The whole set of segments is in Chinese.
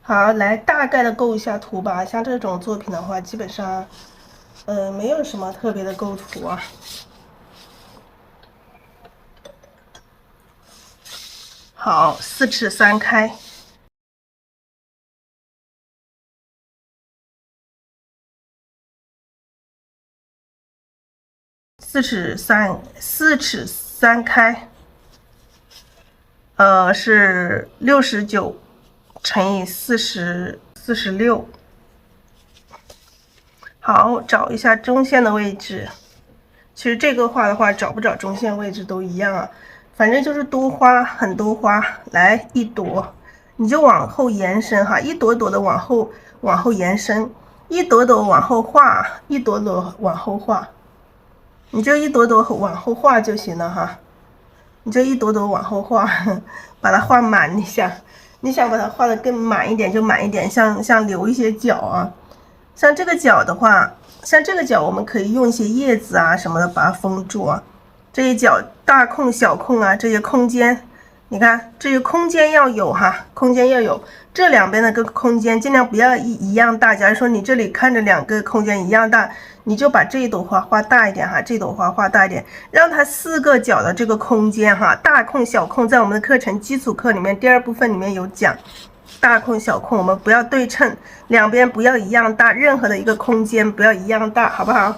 好，来大概的构一下图吧。像这种作品的话，基本上，没有什么特别的构图啊。好，4尺3开，4尺3开，是69乘以46。好，找一下中线的位置。其实这个画的话，找不找中线位置都一样啊，反正就是多花很多花，来一朵，你就往后延伸哈，一朵朵的往后延伸，一朵朵往后画，一朵朵往后画，你就一朵朵往后画就行了哈，你就一朵朵往后画，把它画满。你想把它画的更满一点就满一点，像留一些角啊。像这个角的话，像这个角我们可以用一些叶子啊什么的把它封住啊。这一角大空小空啊，这些空间，你看这些空间要有哈，空间要有。这两边的个空间尽量不要一样大。假如说你这里看着两个空间一样大，你就把这一朵花画大一点哈，这朵花画大一点，让它4个角的这个空间哈，大空小空，在我们的课程基础课里面第2部分里面有讲。大空小空我们不要对称，两边不要一样大，任何的一个空间不要一样大，好不好？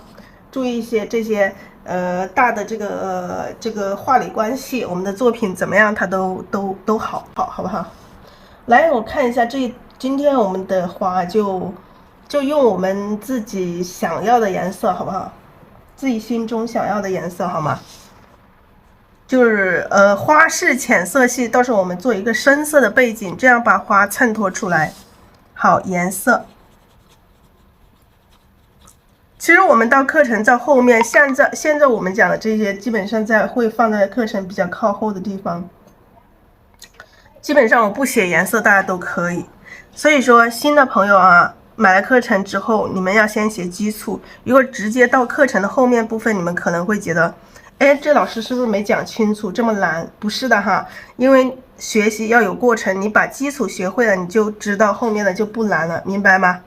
注意一些这些大的这个化理关系，我们的作品怎么样它都好不好？来，我看一下今天我们的花就用我们自己想要的颜色，好不好？自己心中想要的颜色，好吗？就是花是浅色系，到时候我们做一个深色的背景，这样把花衬托出来。好，颜色。其实我们到课程在后面，现在我们讲的这些，基本上会放在课程比较靠后的地方。基本上我不写颜色，大家都可以。所以说，新的朋友啊，买了课程之后，你们要先写基础。如果直接到课程的后面部分，你们可能会觉得，哎，这老师是不是没讲清楚，这么难？不是的哈，因为学习要有过程，你把基础学会了，你就知道后面的就不难了，明白吗？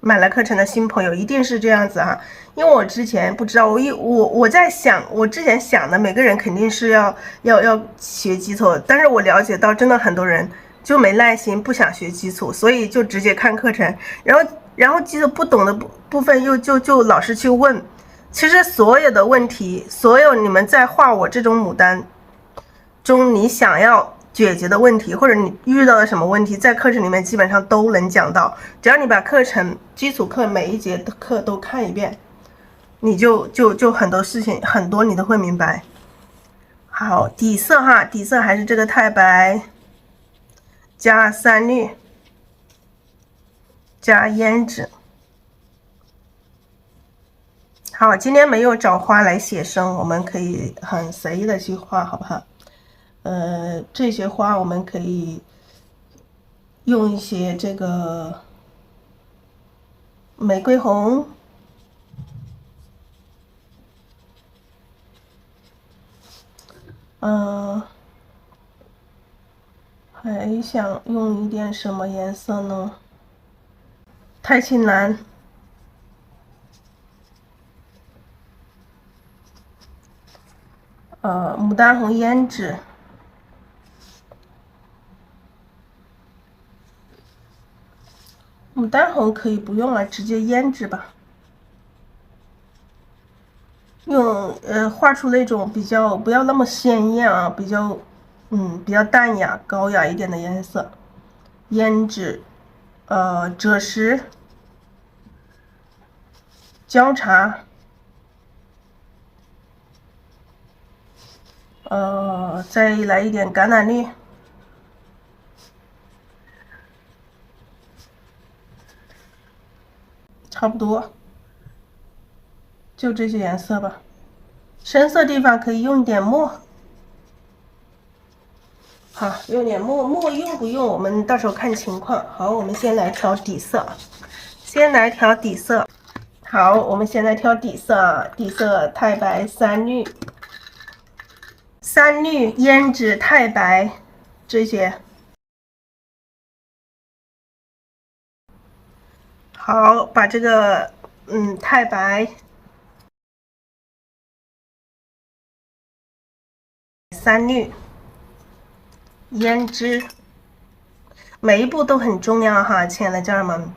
买了课程的新朋友一定是这样子哈，因为我之前不知道，我在想，我之前想的每个人肯定是要学基础，但是我了解到真的很多人就没耐心，不想学基础，所以就直接看课程，然后基础不懂的部分就老师去问。其实所有的问题，所有你们在画我这种牡丹中，你想要解决的问题，或者你遇到了什么问题，在课程里面基本上都能讲到。只要你把课程基础课每一节课都看一遍，你就很多事情很多你都会明白。好，底色哈，底色还是这个太白加3绿加胭脂。好，今天没有找花来写生，我们可以很随意的去画，好不好？这些花我们可以用一些这个玫瑰红，还想用一点什么颜色呢？太青蓝，牡丹红胭脂。牡丹红可以不用了，直接胭脂吧。用画出那种比较不要那么鲜艳啊，比较淡雅高雅一点的颜色。胭脂，赭石，焦茶，再来一点橄榄绿。差不多，就这些颜色吧。深色地方可以用一点墨。好，用点墨用不用，我们到时候看情况。好，我们先来调底色，好，我们先来调底色，底色太白3绿，胭脂太白这些。好，把这个太白、三氯、胭脂，每一步都很重要哈，亲爱的家人们。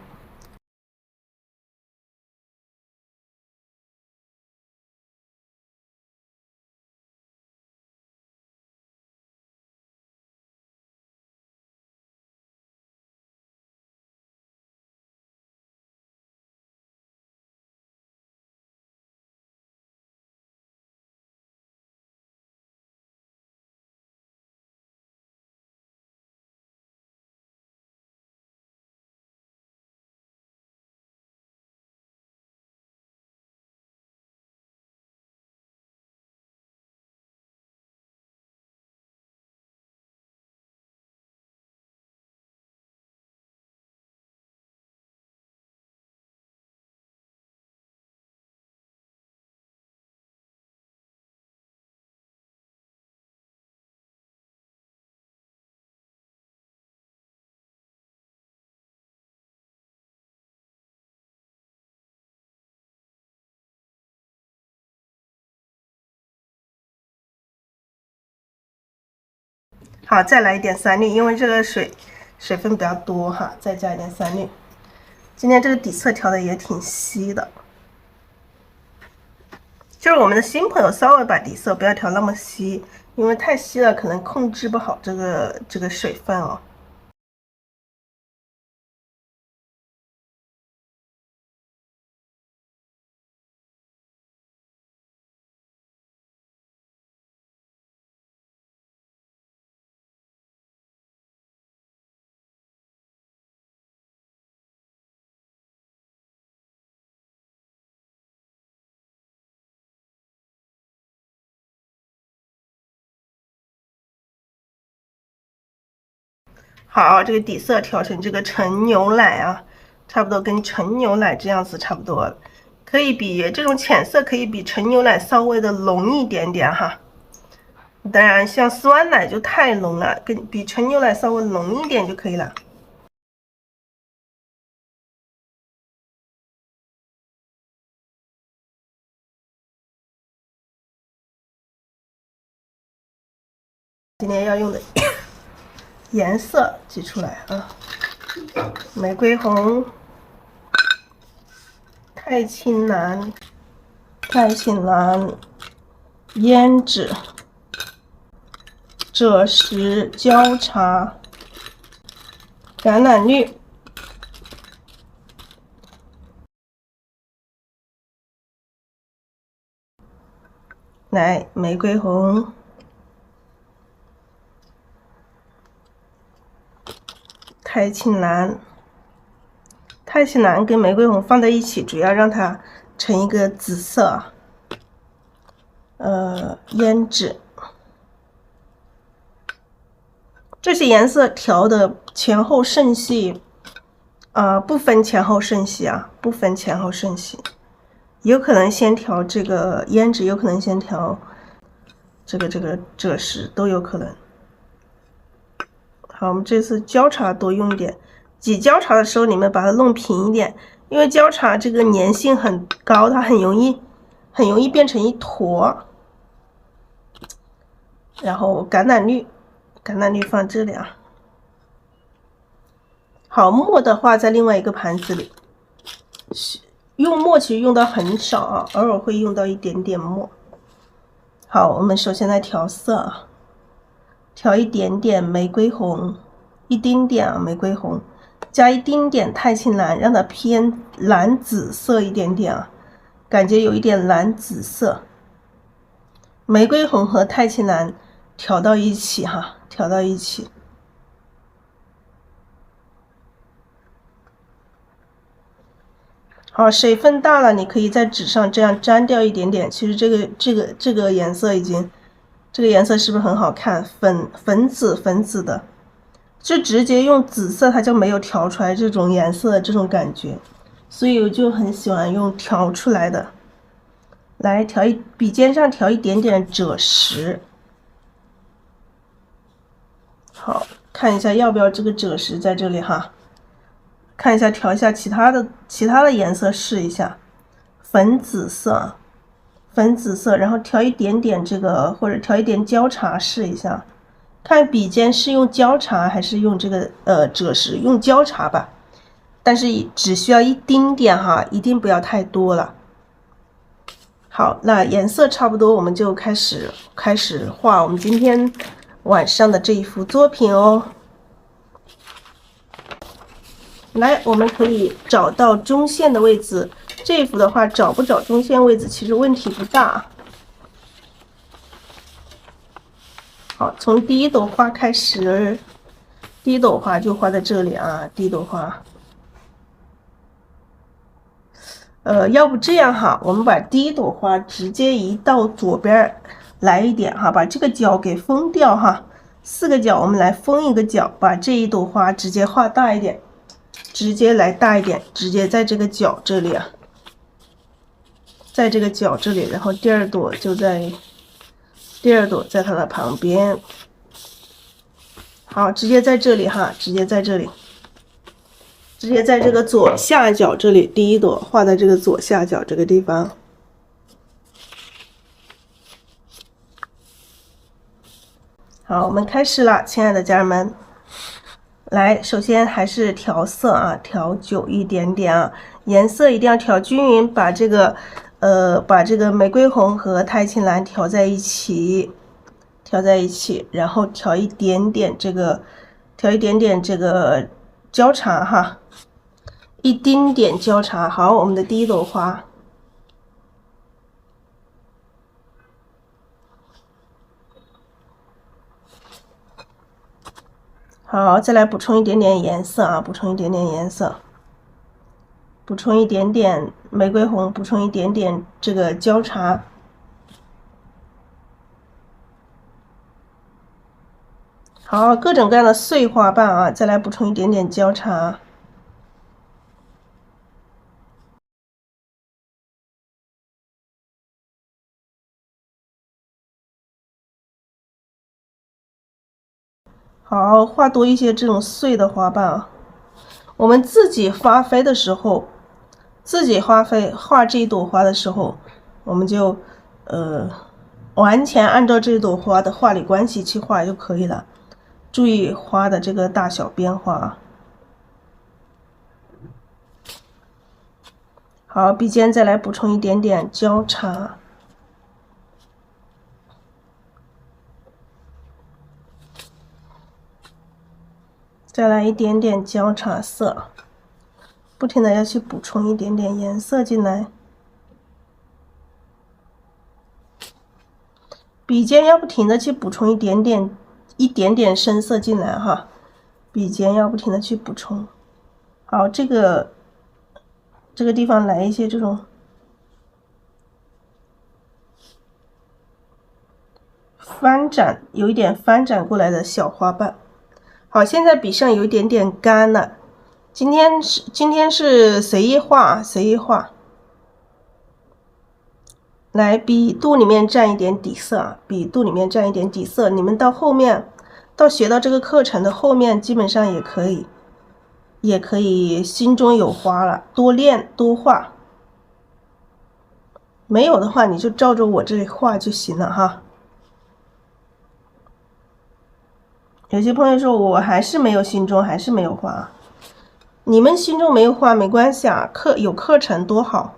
好，再来一点三氯，因为这个水分比较多哈，再加一点三氯。今天这个底色调的也挺稀的，就是我们的新朋友稍微把底色不要调那么稀，因为太稀了可能控制不好这个水分哦。好，这个底色调成这个纯牛奶啊，差不多跟纯牛奶这样子差不多，可以比这种浅色可以比纯牛奶稍微的浓一点点哈。当然，像酸奶就太浓了，比纯牛奶稍微浓一点就可以了。今天要用的颜色挤出来啊，玫瑰红、太青蓝、胭脂、赭石、焦茶、橄榄绿。来，玫瑰红、太青蓝跟玫瑰红放在一起，主要让它成一个紫色。胭脂，这些颜色调的前后甚细，不分前后甚细啊，不分前后甚细，有可能先调这个胭脂，有可能先调这个赭石，都有可能。好，我们这次焦茶多用一点，挤焦茶的时候你们把它弄平一点，因为焦茶这个粘性很高，它很容易变成一坨。然后橄榄绿放这里啊。好，墨的话在另外一个盘子里，用墨其实用到很少啊，偶尔会用到一点点墨。好，我们首先来调色啊，调一点点玫瑰红，一丁点啊玫瑰红，加一丁点太青蓝，让它偏蓝紫色一点点啊，感觉有一点蓝紫色。玫瑰红和太青蓝调到一起哈，调到一起。好，水分大了，你可以在纸上这样沾掉一点点。其实这个颜色这个颜色是不是很好看？粉紫的，就直接用紫色，它就没有调出来这种颜色这种感觉，所以我就很喜欢用调出来的。来笔尖上调一点点赭石。好，看一下要不要这个赭石在这里哈。看一下，调一下其他的颜色试一下，粉紫色，然后调一点点这个，或者调一点焦茶试一下，看笔尖是用焦茶还是用这个赭石，用焦茶吧，但是只需要一丁点哈，一定不要太多了。好，那颜色差不多，我们就开始画我们今天晚上的这一幅作品哦。来，我们可以找到中线的位置。这一幅的话，找不找中线位置其实问题不大。好，从第一朵花开始，第一朵花就画在这里啊，第一朵花。要不这样哈，我们把第一朵花直接移到左边来一点哈，把这个角给封掉哈。4个角我们来封一个角，把这一朵花直接画大一点，直接来大一点，直接在这个角这里啊，在这个角这里，然后第二朵在它的旁边。好，直接在这里哈，直接在这里。直接在这个左下角这里，第一朵画在这个左下角这个地方。好，我们开始了，亲爱的家人们。来，首先还是调色啊，调久一点点啊，颜色一定要调均匀，把这个玫瑰红和太青蓝调在一起，然后调一点点这个焦茶哈。一丁点焦茶，好，我们的第一朵花。好，再来补充一点点颜色啊，补充一点点玫瑰红，补充一点点这个焦茶。好，各种各样的碎花瓣啊，再来补充一点点焦茶。好，画多一些这种碎的花瓣啊。我们自己发挥的时候，画这一朵花的时候，我们就完全按照这朵花的画理关系去画就可以了。注意花的这个大小变化啊。好，笔尖再来补充一点点焦茶。再来一点点焦茶色，不停的要去补充一点点颜色进来。笔尖要不停的去补充一点点深色进来哈，笔尖要不停的去补充。好，这个地方来一些这种有一点翻展过来的小花瓣。好，现在笔上有一点点干了。今天是随意画。来，笔肚里面蘸一点底色，你们到后面，学到这个课程的后面，基本上也可以心中有花了，多练多画。没有的话，你就照着我这里画就行了哈。有些朋友说我还是没有心中，还是没有画。你们心中没有画没关系啊，有课程多好。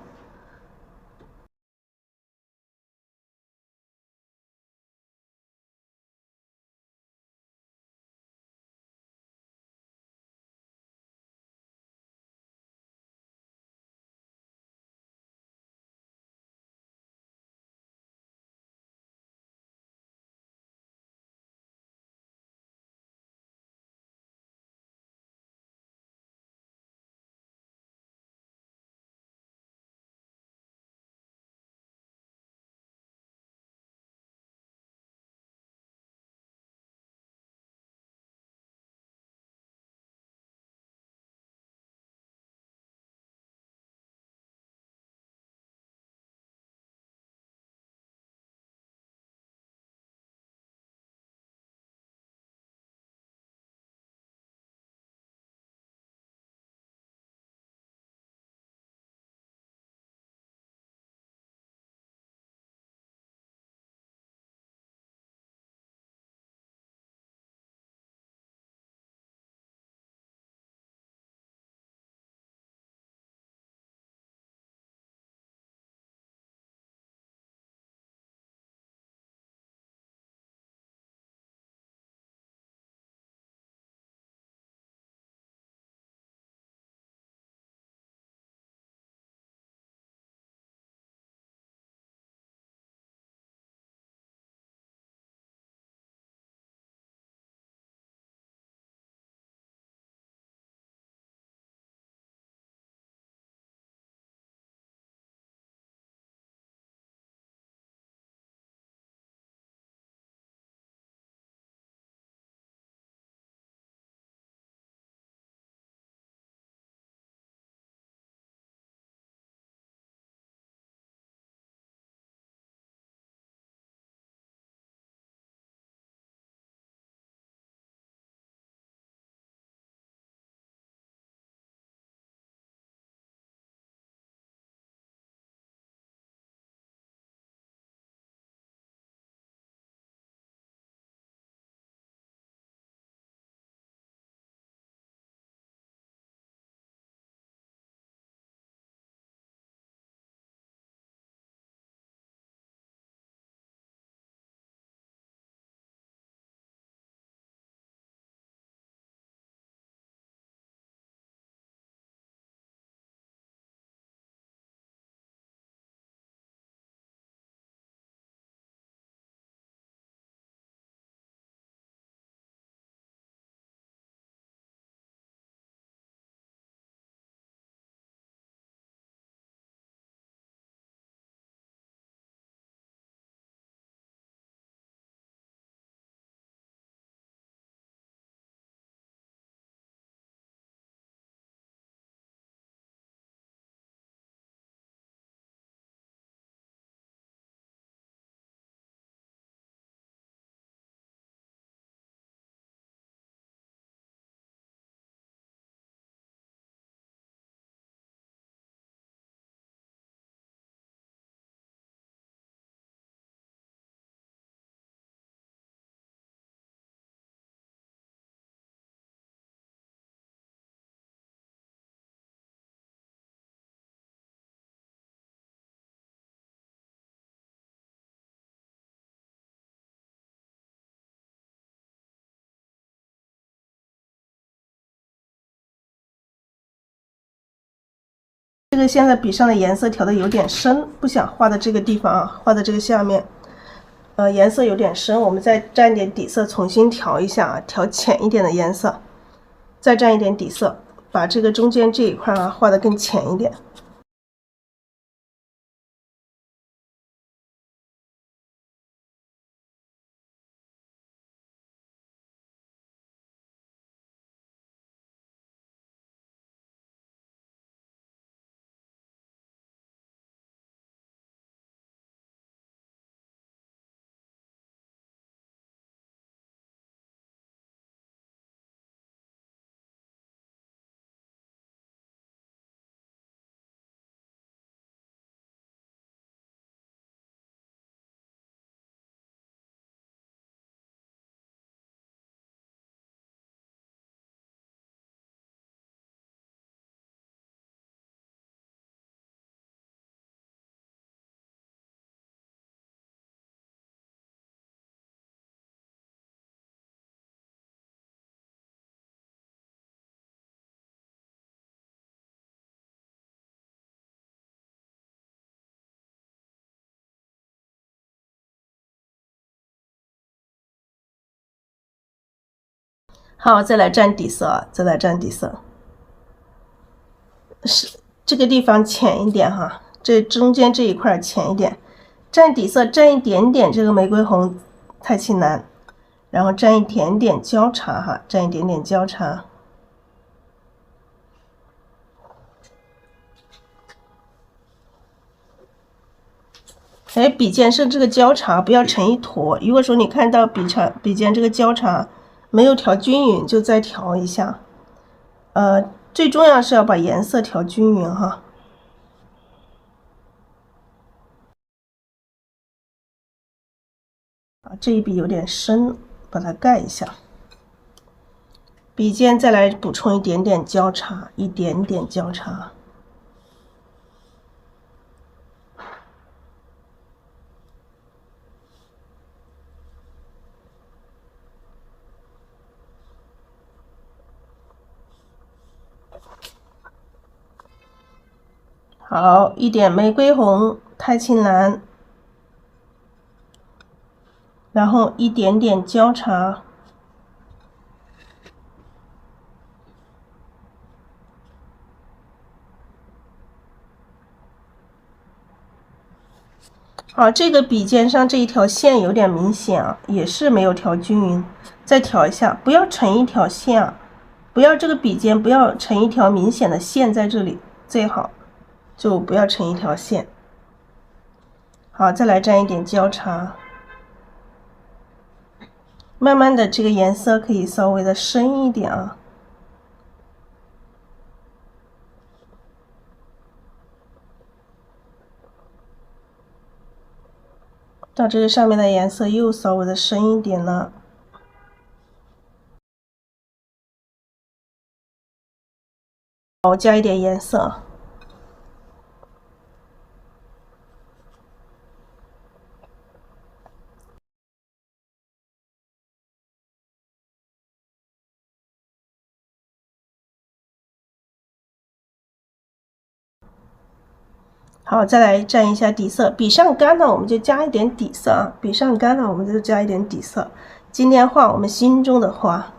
这个现在笔上的颜色调的有点深，不想画的这个地方啊，画的这个下面，颜色有点深，我们再蘸一点底色，重新调一下啊，调浅一点的颜色，再蘸一点底色，把这个中间这一块啊画的更浅一点。好，再来蘸底色啊，再来蘸底色，是这个地方浅一点哈，这中间这一块浅一点，蘸底色蘸一点点这个玫瑰红太清蓝，然后蘸一点点焦茶哈，蘸一点点焦茶。哎，笔尖上这个焦茶不要成一坨，如果说你看到笔尖这个焦茶没有调均匀，就再调一下。最重要是要把颜色调均匀哈。这一笔有点深，把它盖一下。笔尖再来补充一点点焦茶，一点点焦茶。好，一点玫瑰红、太清蓝，然后一点点焦茶。好，这个笔尖上这一条线有点明显啊，也是没有调均匀，再调一下，不要成一条线啊，不要这个笔尖不要成一条明显的线在这里，最好就不要成一条线。好，再来蘸一点焦茶，慢慢的这个颜色可以稍微的深一点啊。到这个上面的颜色又稍微的深一点了。我加一点颜色。好，再来蘸一下底色。笔上干了，我们就加一点底色啊。笔上干了，我们就加一点底色。今天画我们心中的花。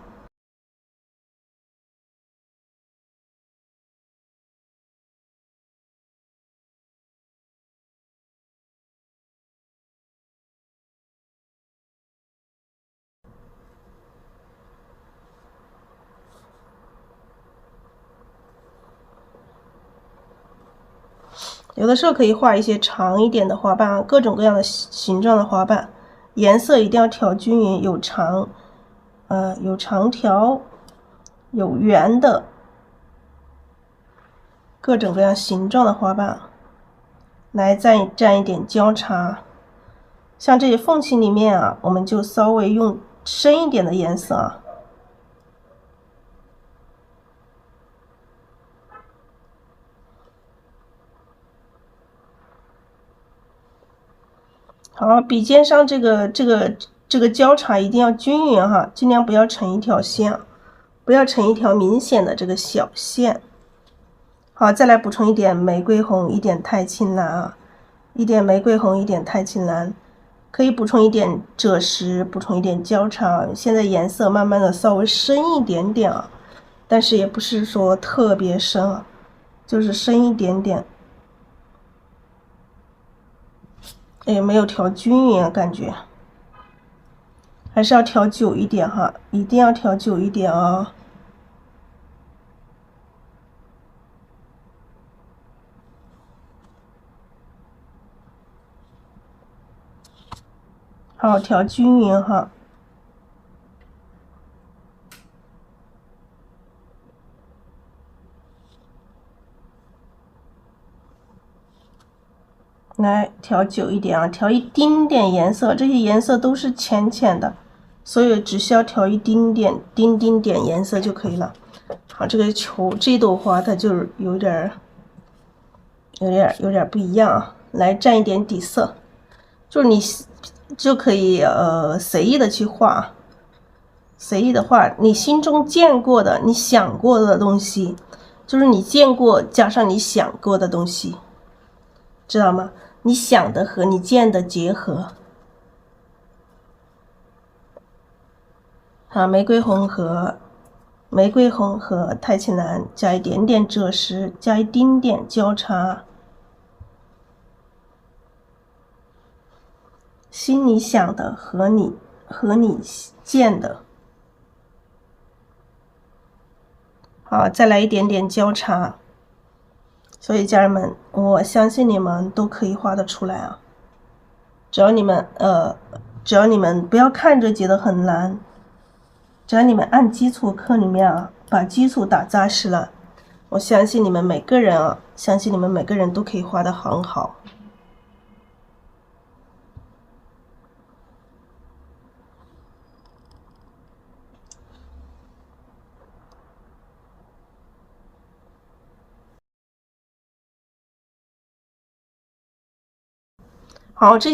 有的时候可以画一些长一点的花瓣，各种各样的形状的花瓣，颜色一定要调均匀，有长条，有圆的，各种各样形状的花瓣。来蘸一点焦茶，像这些缝隙里面啊，我们就稍微用深一点的颜色啊。好，笔尖上这个焦茶一定要均匀哈，尽量不要成一条线，不要成一条明显的这个小线。好，再来补充一点玫瑰红，一点太青蓝啊，一点玫瑰红，一点太青蓝，可以补充一点赭石，补充一点焦茶。现在颜色慢慢的稍微深一点点啊，但是也不是说特别深啊，就是深一点点。哎，没有调均匀啊，感觉还是要调久一点哈，一定要调久一点啊。好，调均匀哈。来调久一点啊，调一丁点颜色，这些颜色都是浅浅的，所以只需要调一丁点颜色就可以了。好，这个球这朵花它就是有点不一样啊。来蘸一点底色，就是你就可以随意的去画，随意的画你心中见过的、你想过的东西，就是你见过加上你想过的东西，知道吗？你想的和你见的结合。好，玫瑰红和太青蓝，加一点点赭石，加一丁点焦茶。心里想的和你见的。好，再来一点点焦茶。所以家人们，我相信你们都可以画得出来啊！只要你们不要看着觉得很难，只要你们按基础课里面啊，把基础打扎实了，我相信你们每个人都可以画得很好。好，这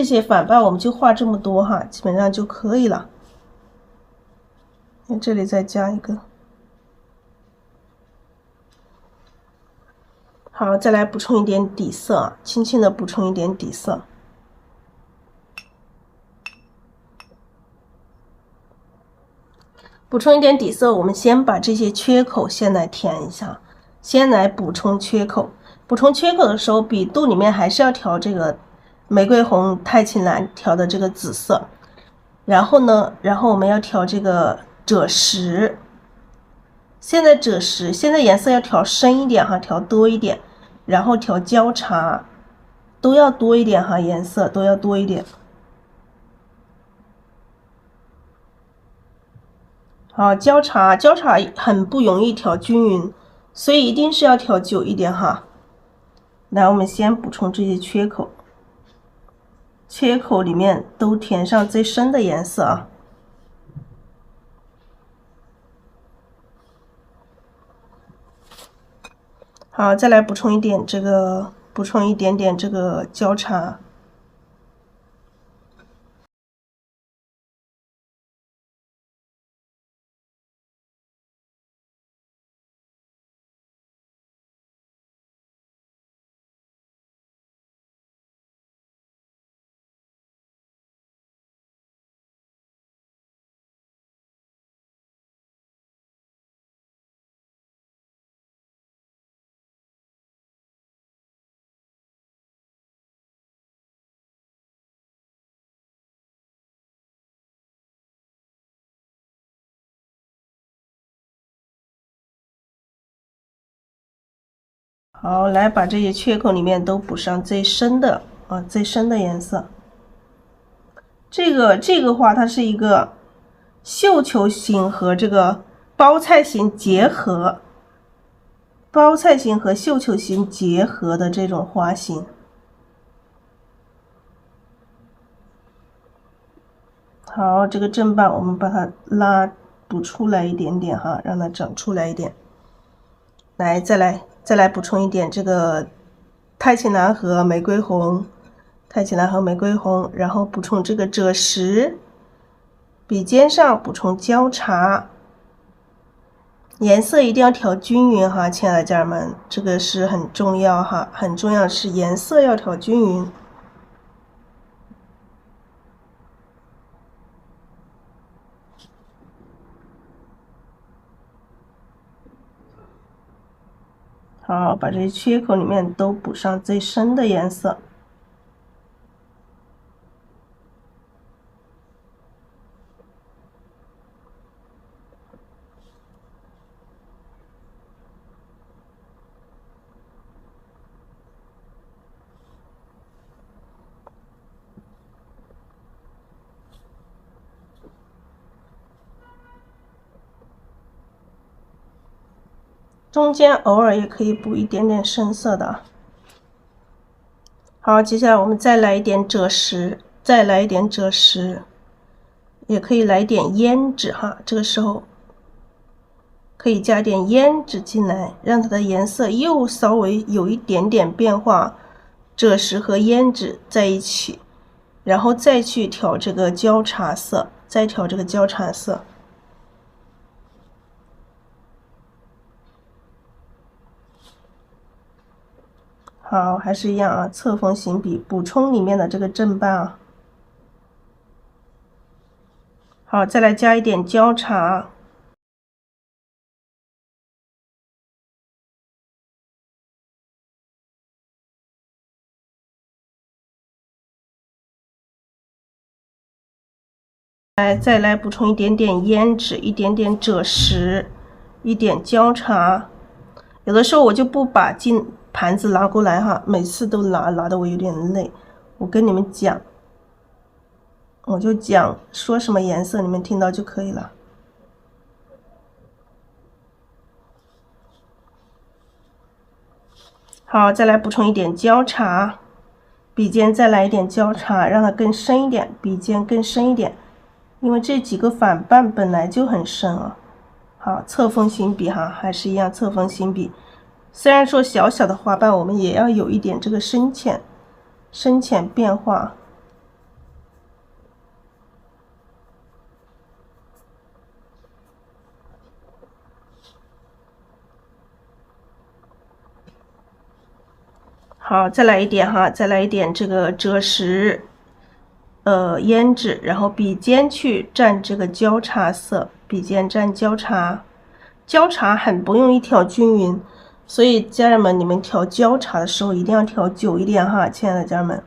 些反半我们就画这么多哈，基本上就可以了。那这里再加一个。好，再来补充一点底色啊，轻轻的补充一点底色。补充一点底色，我们先把这些缺口先来填一下，先来补充缺口。补充缺口的时候，笔肚里面还是要调这个玫瑰红、太青蓝调的这个紫色，然后我们要调这个赭石。现在颜色要调深一点哈，调多一点，然后调焦茶，都要多一点哈，颜色都要多一点。好，焦茶很不容易调均匀，所以一定是要调久一点哈。来，我们先补充这些缺口，缺口里面都填上最深的颜色啊。好，再来补充一点这个焦茶。好，来把这些缺口里面都补上最深的颜色。这个话，它是一个绣球形和这个包菜形结合，包菜形和绣球形结合的这种花型。好，这个正半我们把它补出来一点点哈，让它长出来一点。来，再来补充一点这个太青蓝和玫瑰红，然后补充这个赭石，笔尖上补充焦茶。颜色一定要调均匀哈，亲爱的家人们，这个是很重要哈，很重要是颜色要调均匀。好，把这些缺口里面都补上最深的颜色。中间偶尔也可以补一点点深色的。好，接下来我们再来一点赭石，再来一点赭石，也可以来点胭脂哈。这个时候可以加点胭脂进来，让它的颜色又稍微有一点点变化。赭石和胭脂在一起，然后再去调这个焦茶色，再调这个焦茶色。好，还是一样啊，侧锋行笔，补充里面的这个正斑啊。好，再来加一点焦茶。再来补充一点点胭脂，一点点赭石，一点焦茶。有的时候我就不把盘子拿过来哈，每次都拿得我有点累。我跟你们讲，我就讲说什么颜色，你们听到就可以了。好，再来补充一点焦茶，笔尖再来一点焦茶，让它更深一点，笔尖更深一点，因为这几个反瓣本来就很深啊。好，侧锋行笔哈，还是一样侧锋行笔。虽然说小小的花瓣，我们也要有一点这个深浅变化。好，再来一点哈，再来一点这个赭石，胭脂，然后笔尖去蘸这个焦茶色，笔尖蘸焦茶，焦茶很不容易调均匀，所以家人们，你们调焦茶的时候一定要调久一点哈，亲爱的家人们。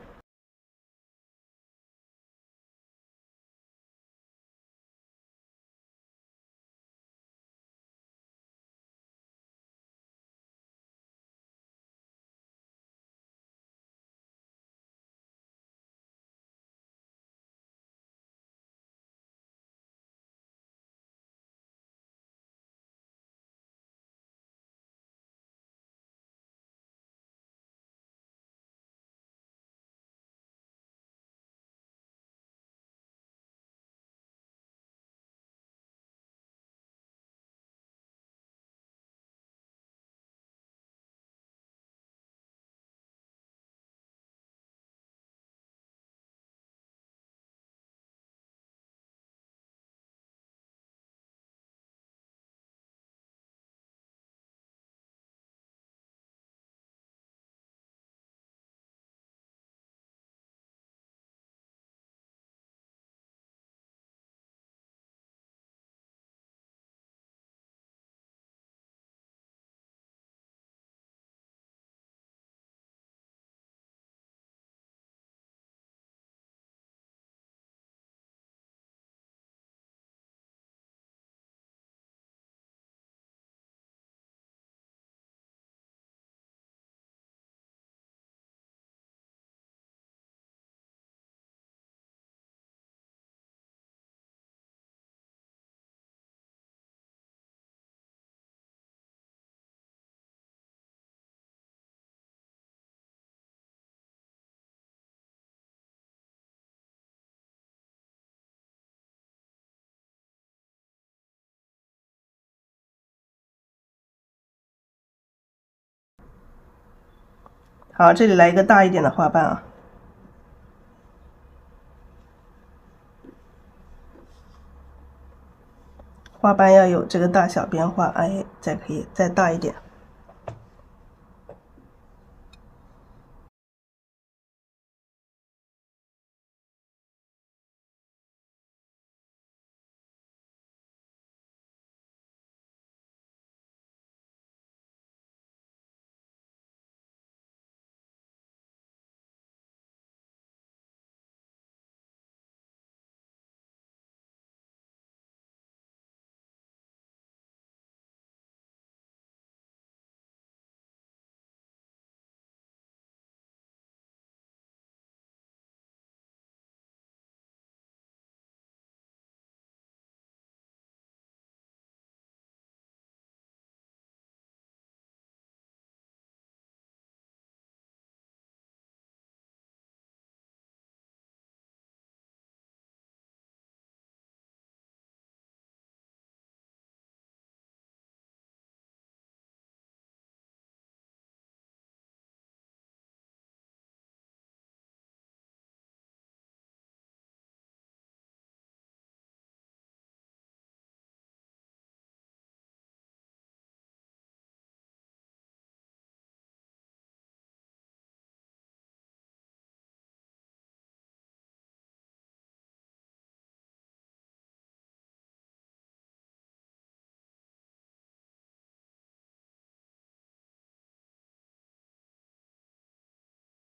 好，这里来一个大一点的花瓣啊。花瓣要有这个大小变化，哎，再可以再大一点。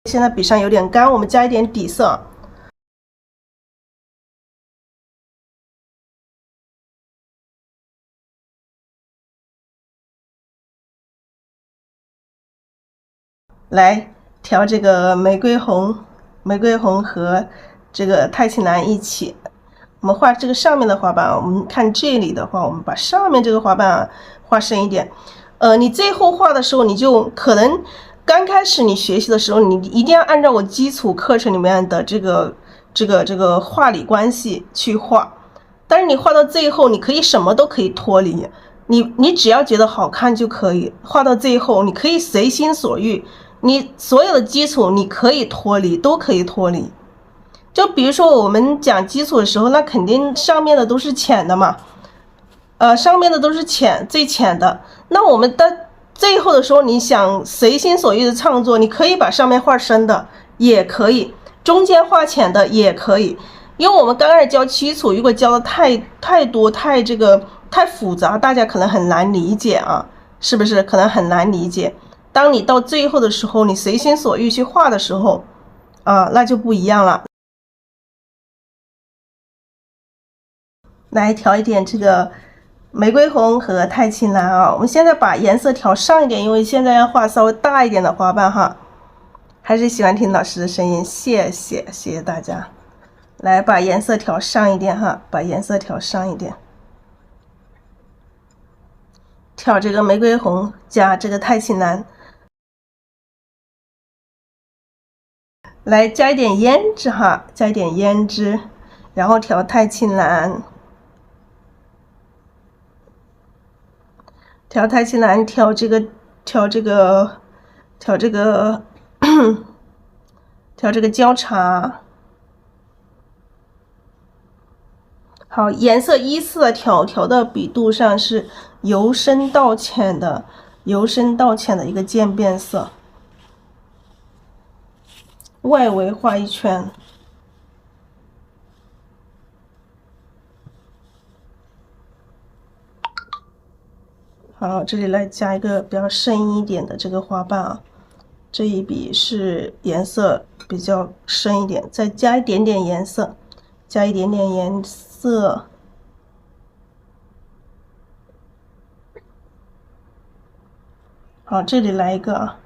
现在笔上有点干，我们加一点底色。来调这个玫瑰红和这个太青蓝一起。我们画这个上面的花瓣，我们看这里的话，我们把上面这个花瓣画深一点。你最后画的时候，你就可能刚开始你学习的时候，你一定要按照我基础课程里面的这个画理关系去画。但是你画到最后，你可以什么都可以脱离，你只要觉得好看就可以。画到最后，你可以随心所欲。你所有的基础你可以脱离，都可以脱离。就比如说我们讲基础的时候，那肯定上面的都是浅的嘛，上面的都是最浅的。那我们的最后的时候，你想随心所欲的创作，你可以把上面画深的，也可以，中间画浅的也可以。因为我们刚开始教基础，如果教的太多太复杂，大家可能很难理解啊，是不是？可能很难理解。当你到最后的时候，你随心所欲去画的时候，那就不一样了。来调一点这个玫瑰红和太青蓝啊，我们现在把颜色调上一点，因为现在要画稍微大一点的花瓣哈。还是喜欢听老师的声音，谢谢大家。来把颜色调上一点哈，把颜色调上一点。调这个玫瑰红加这个太青蓝。来加一点胭脂哈，加一点胭脂，然后调太青蓝，调太青蓝，调这个焦茶。好，颜色依次的调到笔肚上是由深到浅的一个渐变色。外围画一圈，好，这里来加一个比较深一点的这个花瓣啊，这一笔是颜色比较深一点，再加一点点颜色，好，这里来一个啊。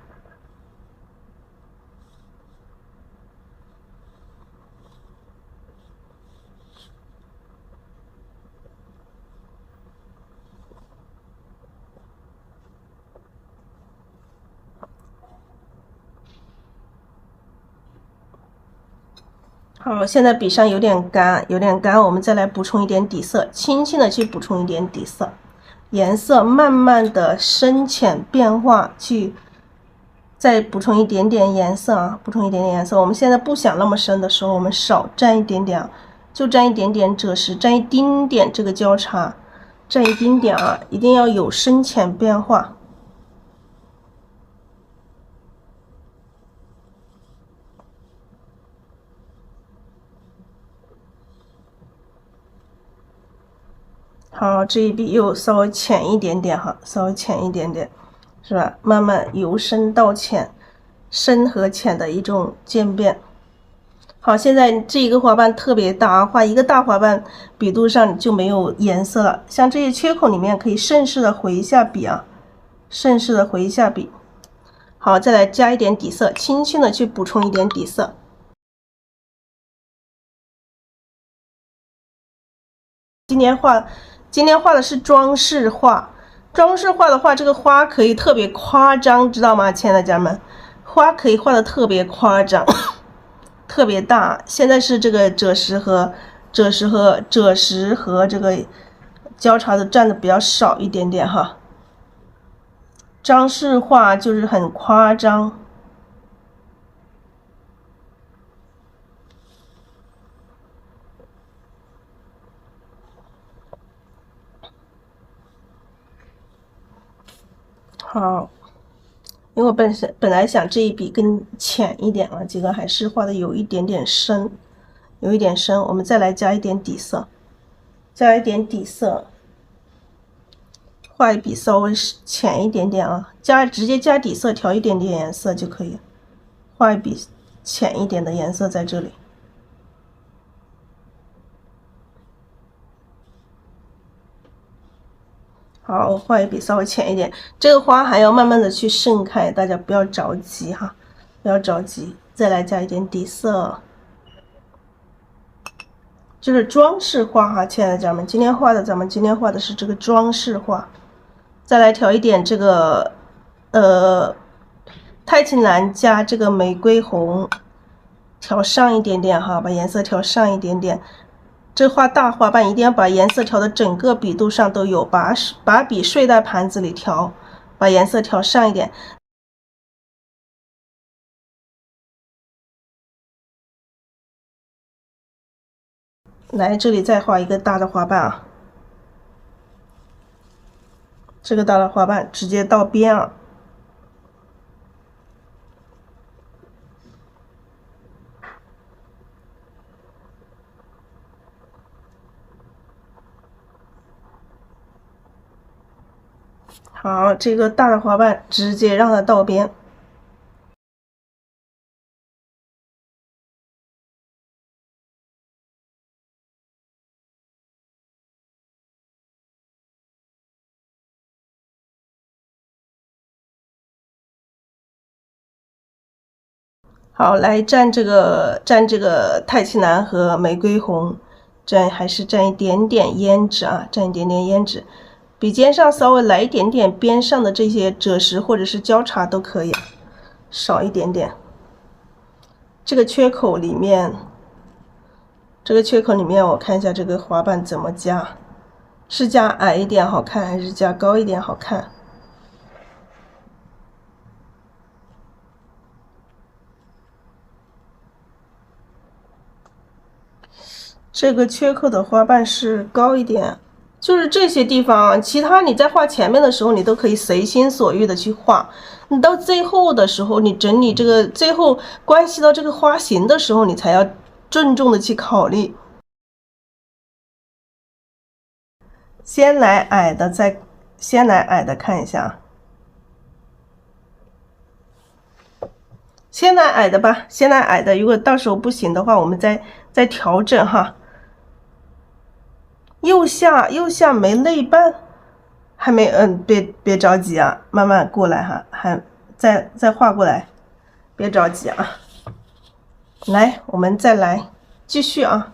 好，现在笔上有点干，我们再来补充一点底色，轻轻的去补充一点底色，颜色慢慢的深浅变化，再补充一点点颜色啊，我们现在不想那么深的时候，我们少沾一点点，就沾一点点赭石，沾一丁点这个焦茶，蘸一丁点啊，一定要有深浅变化。好，这一笔又稍微浅一点点哈，稍微浅一点点，是吧？慢慢由深到浅，深和浅的一种渐变。好，现在这一个花瓣特别大，画一个大花瓣，笔肚上就没有颜色了。像这些缺口里面，可以顺势的回一下笔啊，顺势的回一下笔。好，再来加一点底色，轻轻的去补充一点底色。今天画的是装饰画，装饰画的话，这个花可以特别夸张，知道吗，亲爱的家人们？花可以画的特别夸张，特别大。现在是这个赭石和这个交叉的占的比较少一点点哈。装饰画就是很夸张。好，因为我本来想这一笔更浅一点了，结果还是画的有一点点深，有一点深。我们再来加一点底色，加一点底色，画一笔稍微浅一点点啊，直接加底色，调一点点颜色就可以，画一笔浅一点的颜色在这里。好，画一笔稍微浅一点，这个花还要慢慢的去盛开，大家不要着急哈，不要着急。再来加一点底色，就是装饰画哈，亲爱的家人们，咱们今天画的是这个装饰画。再来调一点这个太极蓝加这个玫瑰红，调上一点点哈，把颜色调上一点点。这画大花瓣一定要把颜色调的整个笔肚上都有，把笔睡在盘子里调，把颜色调上一点。来这里再画一个大的花瓣啊，这个大的花瓣直接到边啊。好，这个大的花瓣直接让它到边。好，来蘸这个太极蓝和玫瑰红，还是蘸一点点胭脂啊，蘸一点点胭脂。笔尖上稍微来一点点边上的这些赭石或者是交叉都可以，少一点点。这个缺口里面，我看一下这个花瓣怎么加，是加矮一点好看，还是加高一点好看？这个缺口的花瓣是高一点。就是这些地方，其他你在画前面的时候，你都可以随心所欲的去画。你到最后的时候，你整理这个最后关系到这个花型的时候，你才要郑重的去考虑。先来矮的看一下，先来矮的吧，先来矮的。如果到时候不行的话，我们再调整哈。右下没泪瓣，还没别着急啊，慢慢过来哈，再画过来，别着急啊。来，我们再来继续啊，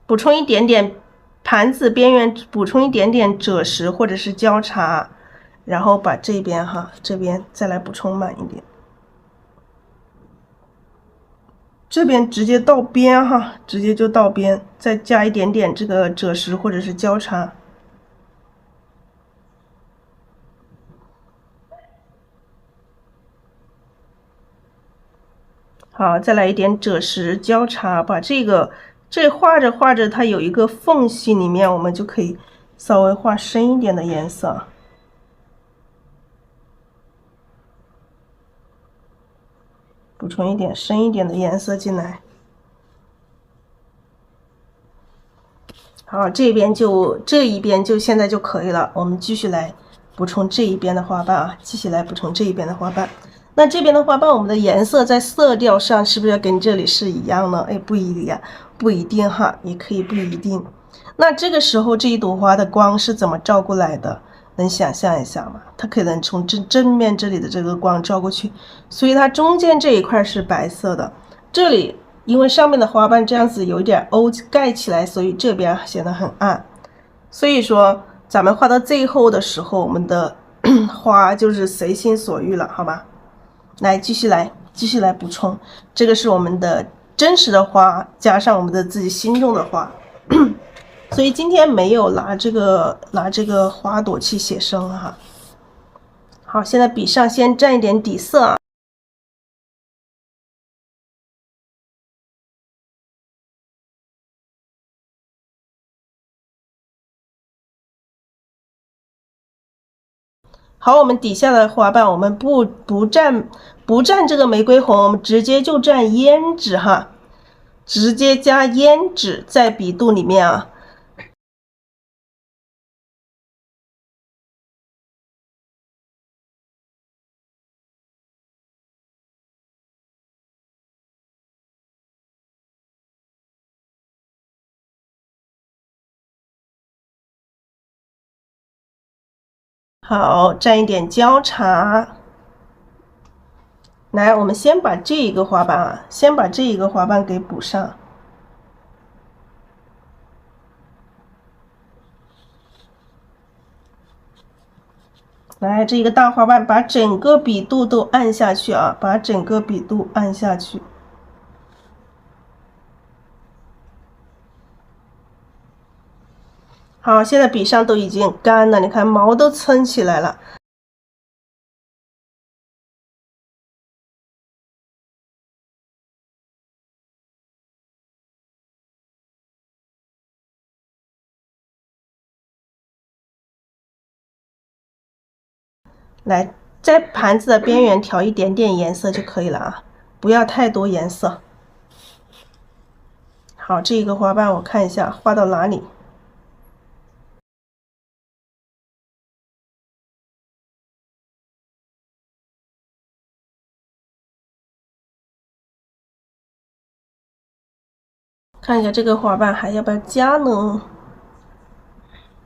补充一点点盘子边缘，补充一点点赭石或者是交叉，然后把这边哈，这边再来补充满一点。这边直接到边哈，直接就到边，再加一点点这个赭石或者是交叉。好，再来一点赭石交叉，把这个这画着画着，它有一个缝隙，里面我们就可以稍微画深一点的颜色，补充一点深一点的颜色进来。好，这一边就现在就可以了。我们继续来补充这一边的花瓣啊，继续来补充这一边的花瓣。那这边的花瓣，我们的颜色在色调上是不是跟这里是一样呢？哎，不一样，不一定哈，也可以不一定。那这个时候这一朵花的光是怎么照过来的？能想象一下吗？它可能从正面这里的这个光照过去，所以它中间这一块是白色的。这里因为上面的花瓣这样子有一点 O 盖起来，所以这边显得很暗。所以说咱们画到最后的时候，我们的花就是随心所欲了，好吧？来，继续来补充，这个是我们的真实的花，加上我们的自己心中的花。所以今天没有拿这个花朵去写生哈。好，现在笔上先蘸一点底色啊。好，我们底下的花瓣我们不蘸这个玫瑰红，我们直接就蘸胭脂哈，直接加胭脂在笔肚里面啊。好，蘸一点焦茶。来，我们先把这一个花瓣啊，先把这一个花瓣给补上。来，这一个大花瓣，把整个笔肚都按下去啊，把整个笔肚按下去。好，现在笔上都已经干了，你看毛都撑起来了。来，在盘子的边缘调一点点颜色就可以了啊，不要太多颜色。好，这个花瓣我看一下画到哪里。看一下这个花瓣还要不要加呢？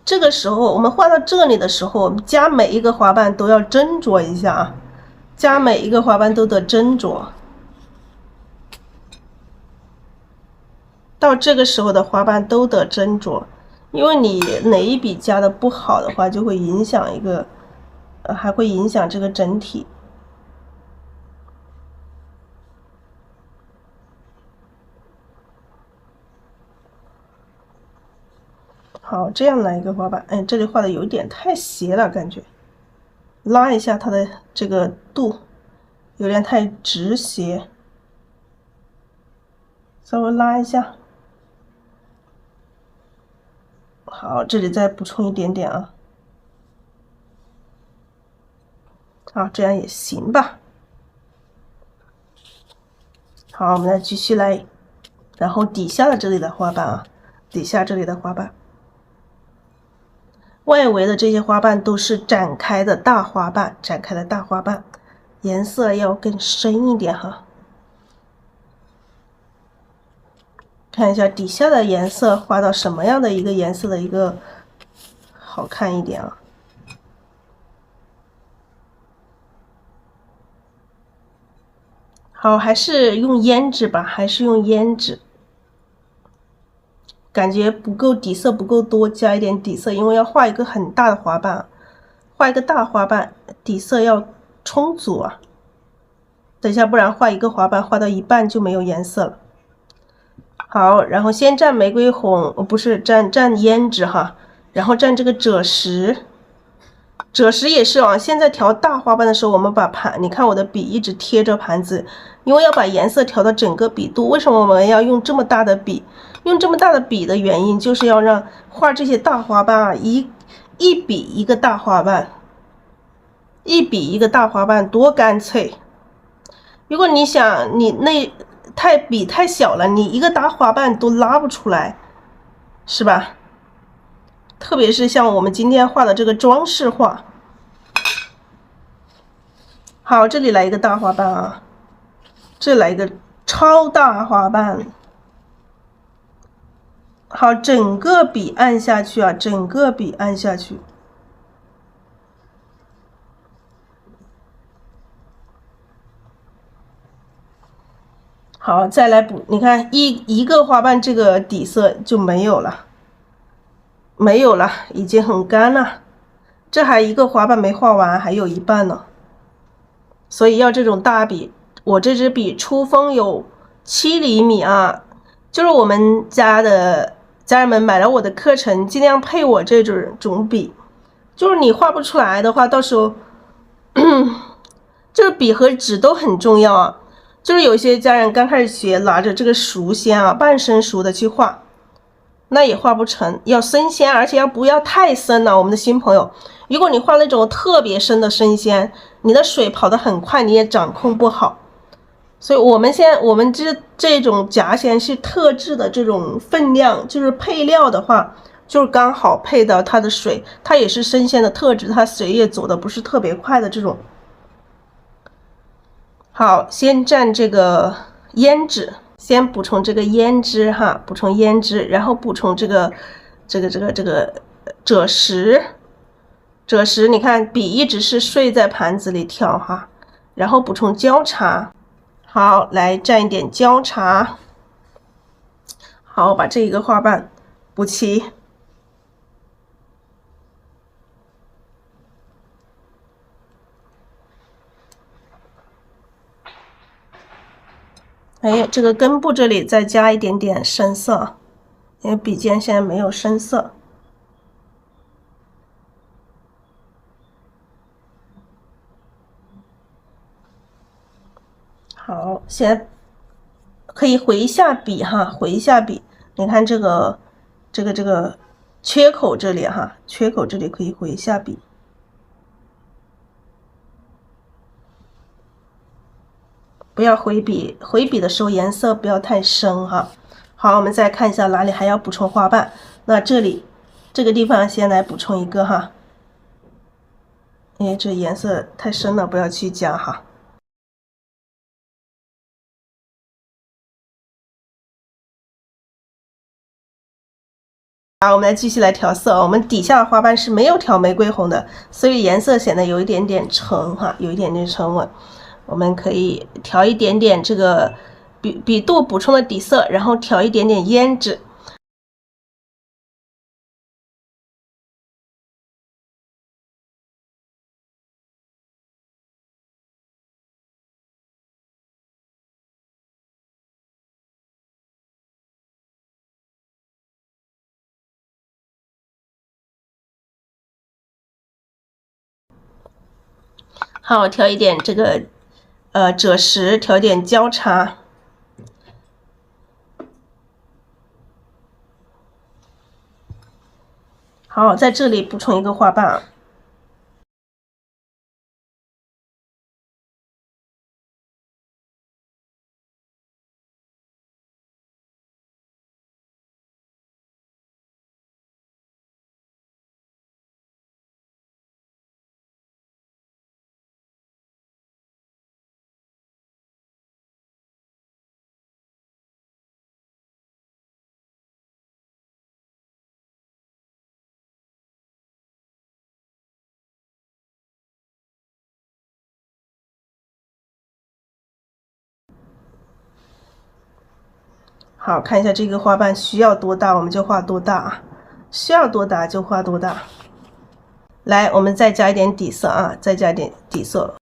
这个时候我们画到这里的时候，我们加每一个花瓣都要斟酌一下啊，加每一个花瓣都得斟酌。到这个时候的花瓣都得斟酌，因为你哪一笔加的不好的话，就会影响一个，还会影响这个整体。好，这样来一个花瓣，哎，这里画的有点太斜了，感觉拉一下它的这个度，有点太直斜，稍微拉一下。好，这里再补充一点点啊。好，这样也行吧。好，我们再继续来，然后底下的这里的花瓣啊，底下这里的花瓣。外围的这些花瓣都是展开的大花瓣，展开的大花瓣，颜色要更深一点哈。看一下底下的颜色画到什么样的一个颜色的一个好看一点啊。好，还是用胭脂吧，还是用胭脂。感觉不够底色不够多，加一点底色，因为要画一个很大的花瓣，画一个大花瓣，底色要充足啊。等一下，不然画一个花瓣画到一半就没有颜色了。好，然后先蘸玫瑰红，不是蘸胭脂哈，然后蘸这个赭石，赭石也是啊，现在调大花瓣的时候，我们把你看我的笔一直贴着盘子，因为要把颜色调到整个笔肚。为什么我们要用这么大的笔？用这么大的笔的原因，就是要让画这些大花瓣啊，一笔一个大花瓣，一笔一个大花瓣，多干脆。如果你想你那笔太小了，你一个大花瓣都拉不出来，是吧？特别是像我们今天画的这个装饰画。好，这里来一个大花瓣啊，这里来一个超大花瓣。好，整个笔按下去啊，整个笔按下去。好，再来补，你看一个花瓣这个底色就没有了，没有了，已经很干了。这还一个花瓣没画完，还有一半呢。所以要这种大笔，我这支笔出锋有7厘米啊，就是我们家的家人们买了我的课程，尽量配我这种笔。就是你画不出来的话，到时候就是笔和纸都很重要啊。就是有些家人刚开始学，拿着这个熟鲜啊，半生熟的去画，那也画不成，要生鲜，而且不要太深了。我们的新朋友，如果你画那种特别深的生鲜，你的水跑得很快，你也掌控不好。所以我们这种夹鲜是特制的这种分量，就是配料的话，就是刚好配到它的水，它也是生鲜的特质，它水也走的不是特别快的这种。好，先蘸这个胭脂，先补充这个胭脂哈，补充胭脂，然后补充这个赭石，赭石，你看笔一直是睡在盘子里挑哈，然后补充焦茶，好，来蘸一点焦茶，好，把这一个花瓣补齐。哎，这个根部这里再加一点点深色，因为笔尖现在没有深色。好，现在可以回一下笔哈，回一下笔。你看这个缺口这里哈，缺口这里可以回一下笔。不要回笔，回笔的时候颜色不要太深哈。好，我们再看一下哪里还要补充花瓣。那这里这个地方先来补充一个哈，因为这颜色太深了，不要去加哈。好，我们来继续来调色。我们底下的花瓣是没有调玫瑰红的，所以颜色显得有一点点沉哈，有一点点沉稳。我们可以调一点点这个笔肚补充的底色，然后调一点点胭脂。好，调一点这个赭石，调一点焦茶。好，在这里补充一个花瓣。好，看一下这个花瓣需要多大，我们就画多大，需要多大就画多大。来，我们再加一点底色啊，再加一点底色。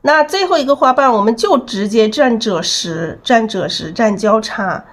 那最后一个花瓣，我们就直接蘸赭石、蘸焦茶。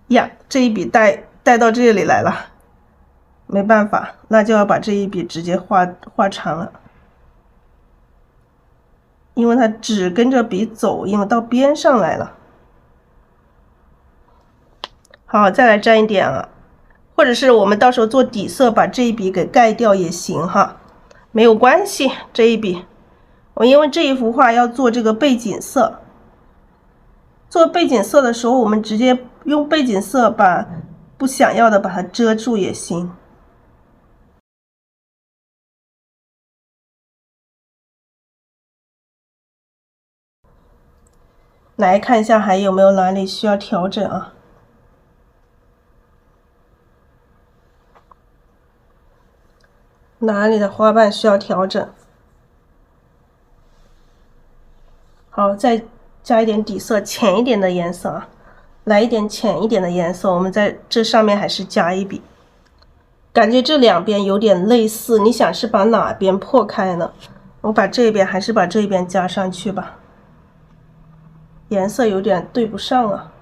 呀，这一笔带到这里来了，没办法，那就要把这一笔直接画长了，因为它只跟着笔走，因为到边上来了。好，再来沾一点啊，或者是我们到时候做底色，把这一笔给盖掉也行哈，没有关系。这一笔，我因为这一幅画要做这个背景色，做背景色的时候，我们直接用背景色把不想要的把它遮住也行。来看一下还有没有哪里需要调整啊？哪里的花瓣需要调整？好，再加一点底色，浅一点的颜色啊，来一点浅一点的颜色，我们在这上面还是加一笔。感觉这两边有点类似，你想是把哪边破开呢？我把这边还是把这边加上去吧，颜色有点对不上啊。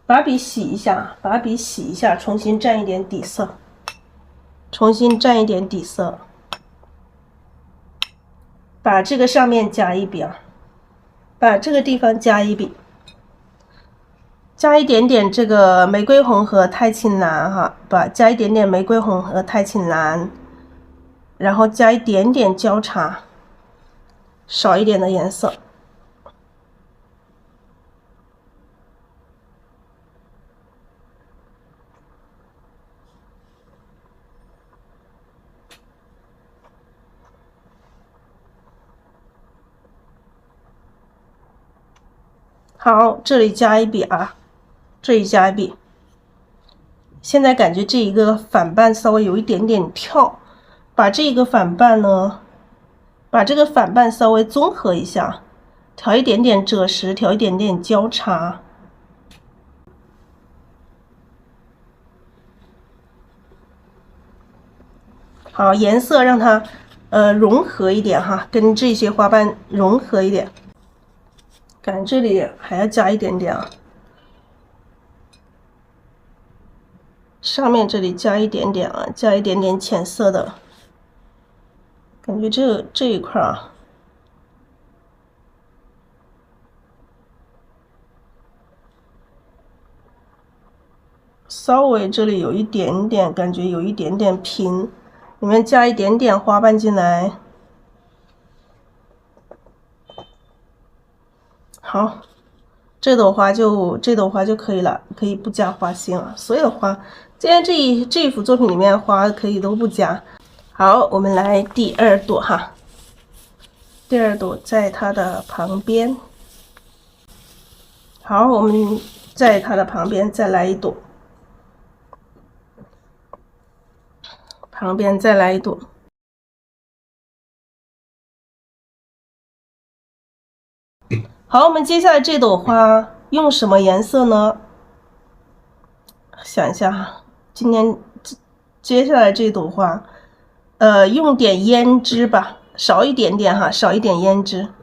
把笔洗一下，把笔洗一下，重新蘸一点底色，重新蘸一点底色，把这个上面加一笔啊，把这个地方加一笔。加一点点这个玫瑰红和太青蓝哈，加一点点玫瑰红和太青蓝，然后加一点点交叉，少一点的颜色。好，这里加一笔啊，这里加一笔。现在感觉这一个反瓣稍微有一点点跳，把这个反瓣呢，把这个反瓣稍微综合一下，调一点点赭石，调一点点交叉。好，颜色让它融合一点哈，跟这些花瓣融合一点。感觉这里还要加一点点啊，上面这里加一点点啊，加一点点浅色的。感觉这一块啊，稍微这里有一点点，感觉有一点点平，里面加一点点花瓣进来。好，这朵花就可以了，可以不加花心了。所有的花，今天这一幅作品里面花可以都不加。好，我们来第二朵哈，第二朵在它的旁边。好，我们在它的旁边再来一朵，旁边再来一朵。好，我们接下来这朵花用什么颜色呢？想一下哈，今天接下来这朵花，用点胭脂吧，少一点点哈，少一点胭脂。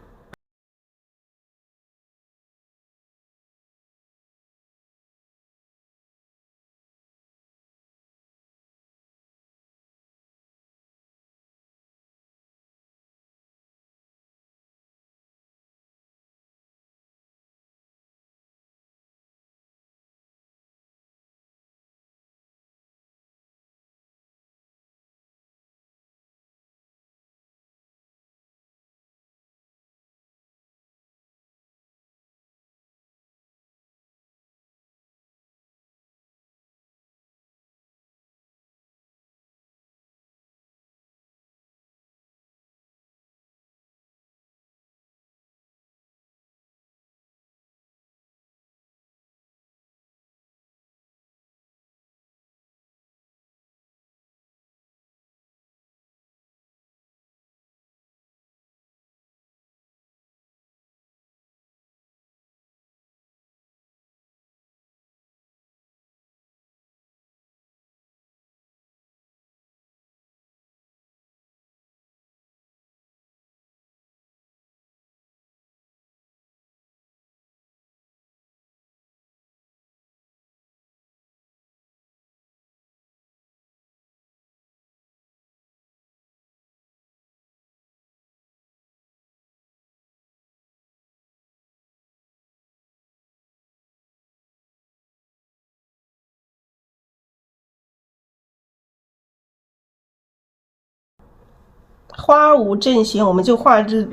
花无正形，我们就画这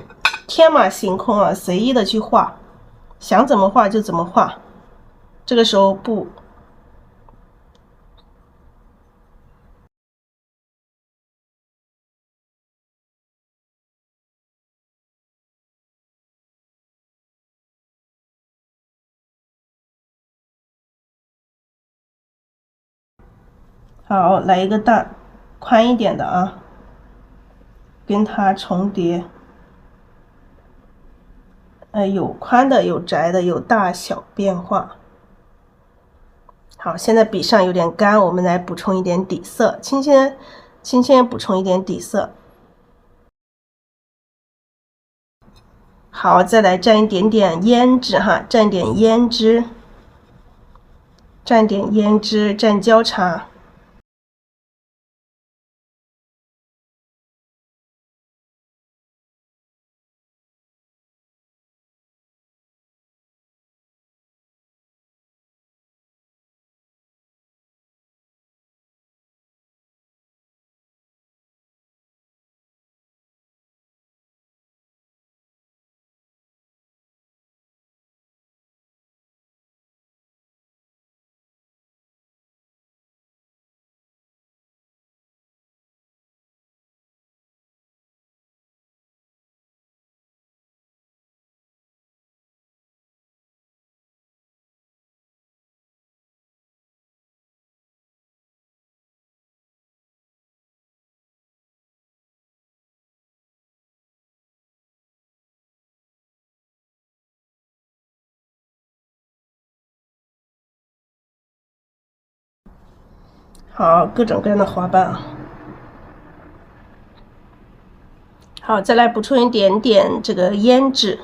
天马行空啊，随意的去画，想怎么画就怎么画。这个时候不。好，来一个大宽一点的啊，跟它重叠。有宽的，有窄的，有大小变化。好，现在笔上有点干，我们来补充一点底色，轻轻补充一点底色。好，再来蘸一点点胭脂哈，蘸点胭脂，蘸焦茶。好，各种各样的花瓣啊。好，再来补充一点点这个胭脂。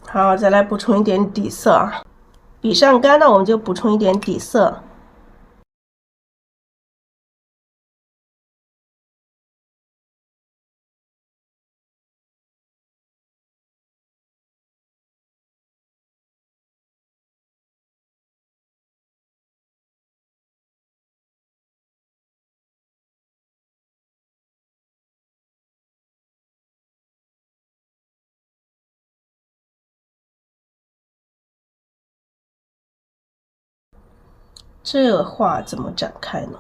好，再来补充一点底色啊。笔上干了，我们就补充一点底色。这画怎么展开呢？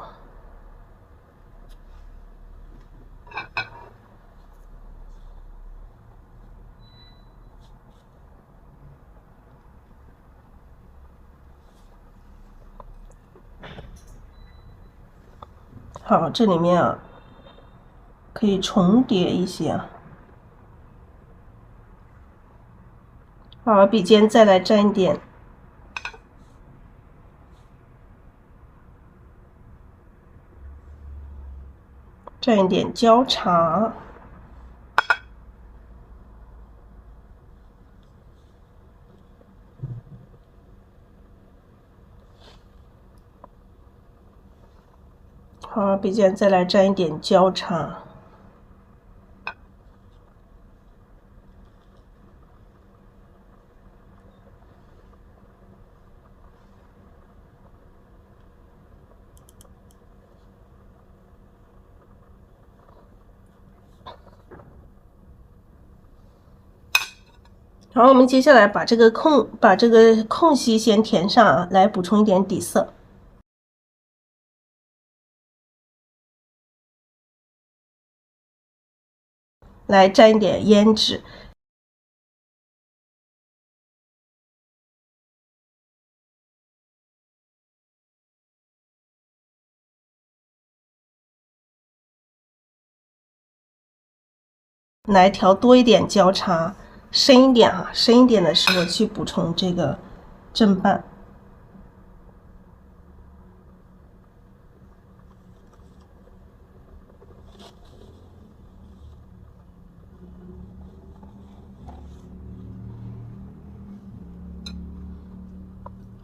好，这里面啊，可以重叠一些啊。好，笔尖再来蘸一点，焦茶。好，笔尖再来蘸一点焦茶。然后我们接下来把这个空隙先填上啊，来补充一点底色。来蘸一点胭脂，来调多一点交叉，深一点啊，深一点的时候去补充这个正半。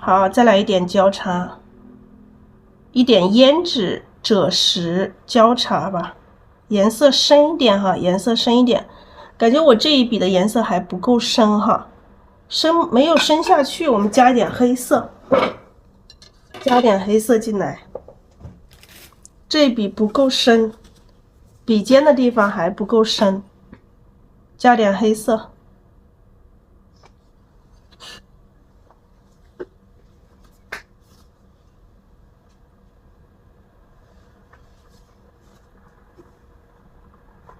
好，再来一点交叉，一点胭脂赭石交叉吧，颜色深一点哈，颜色深一点。感觉我这一笔的颜色还不够深哈，深没有深下去，我们加一点黑色，加点黑色进来。这一笔不够深，笔尖的地方还不够深，加点黑色。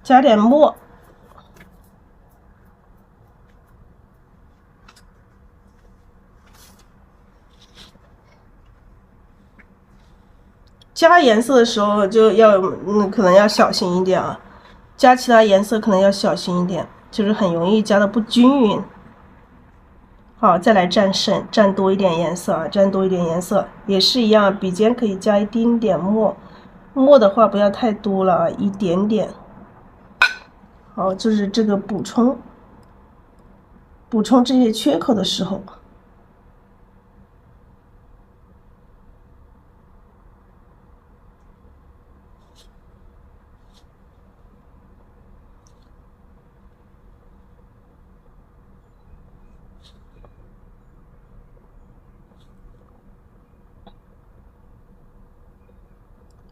加点墨，加颜色的时候就要可能要小心一点啊，加其他颜色可能要小心一点，就是很容易加的不均匀。好，再来蘸深，蘸多一点颜色啊，蘸多一点颜色也是一样，笔尖可以加一丁点墨，墨的话不要太多了啊，一点点。好，就是这个补充这些缺口的时候。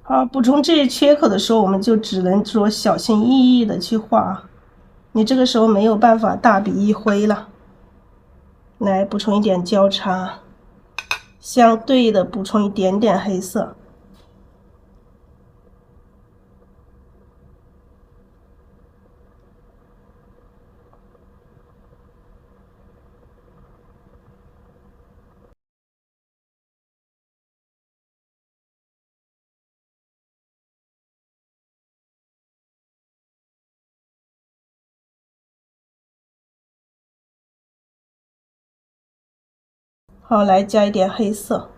好，补充这些缺口的时候，我们就只能说小心翼翼的去画，你这个时候没有办法大笔一挥了。来补充一点交叉，相对的补充一点点黑色。好，来加一点黑色。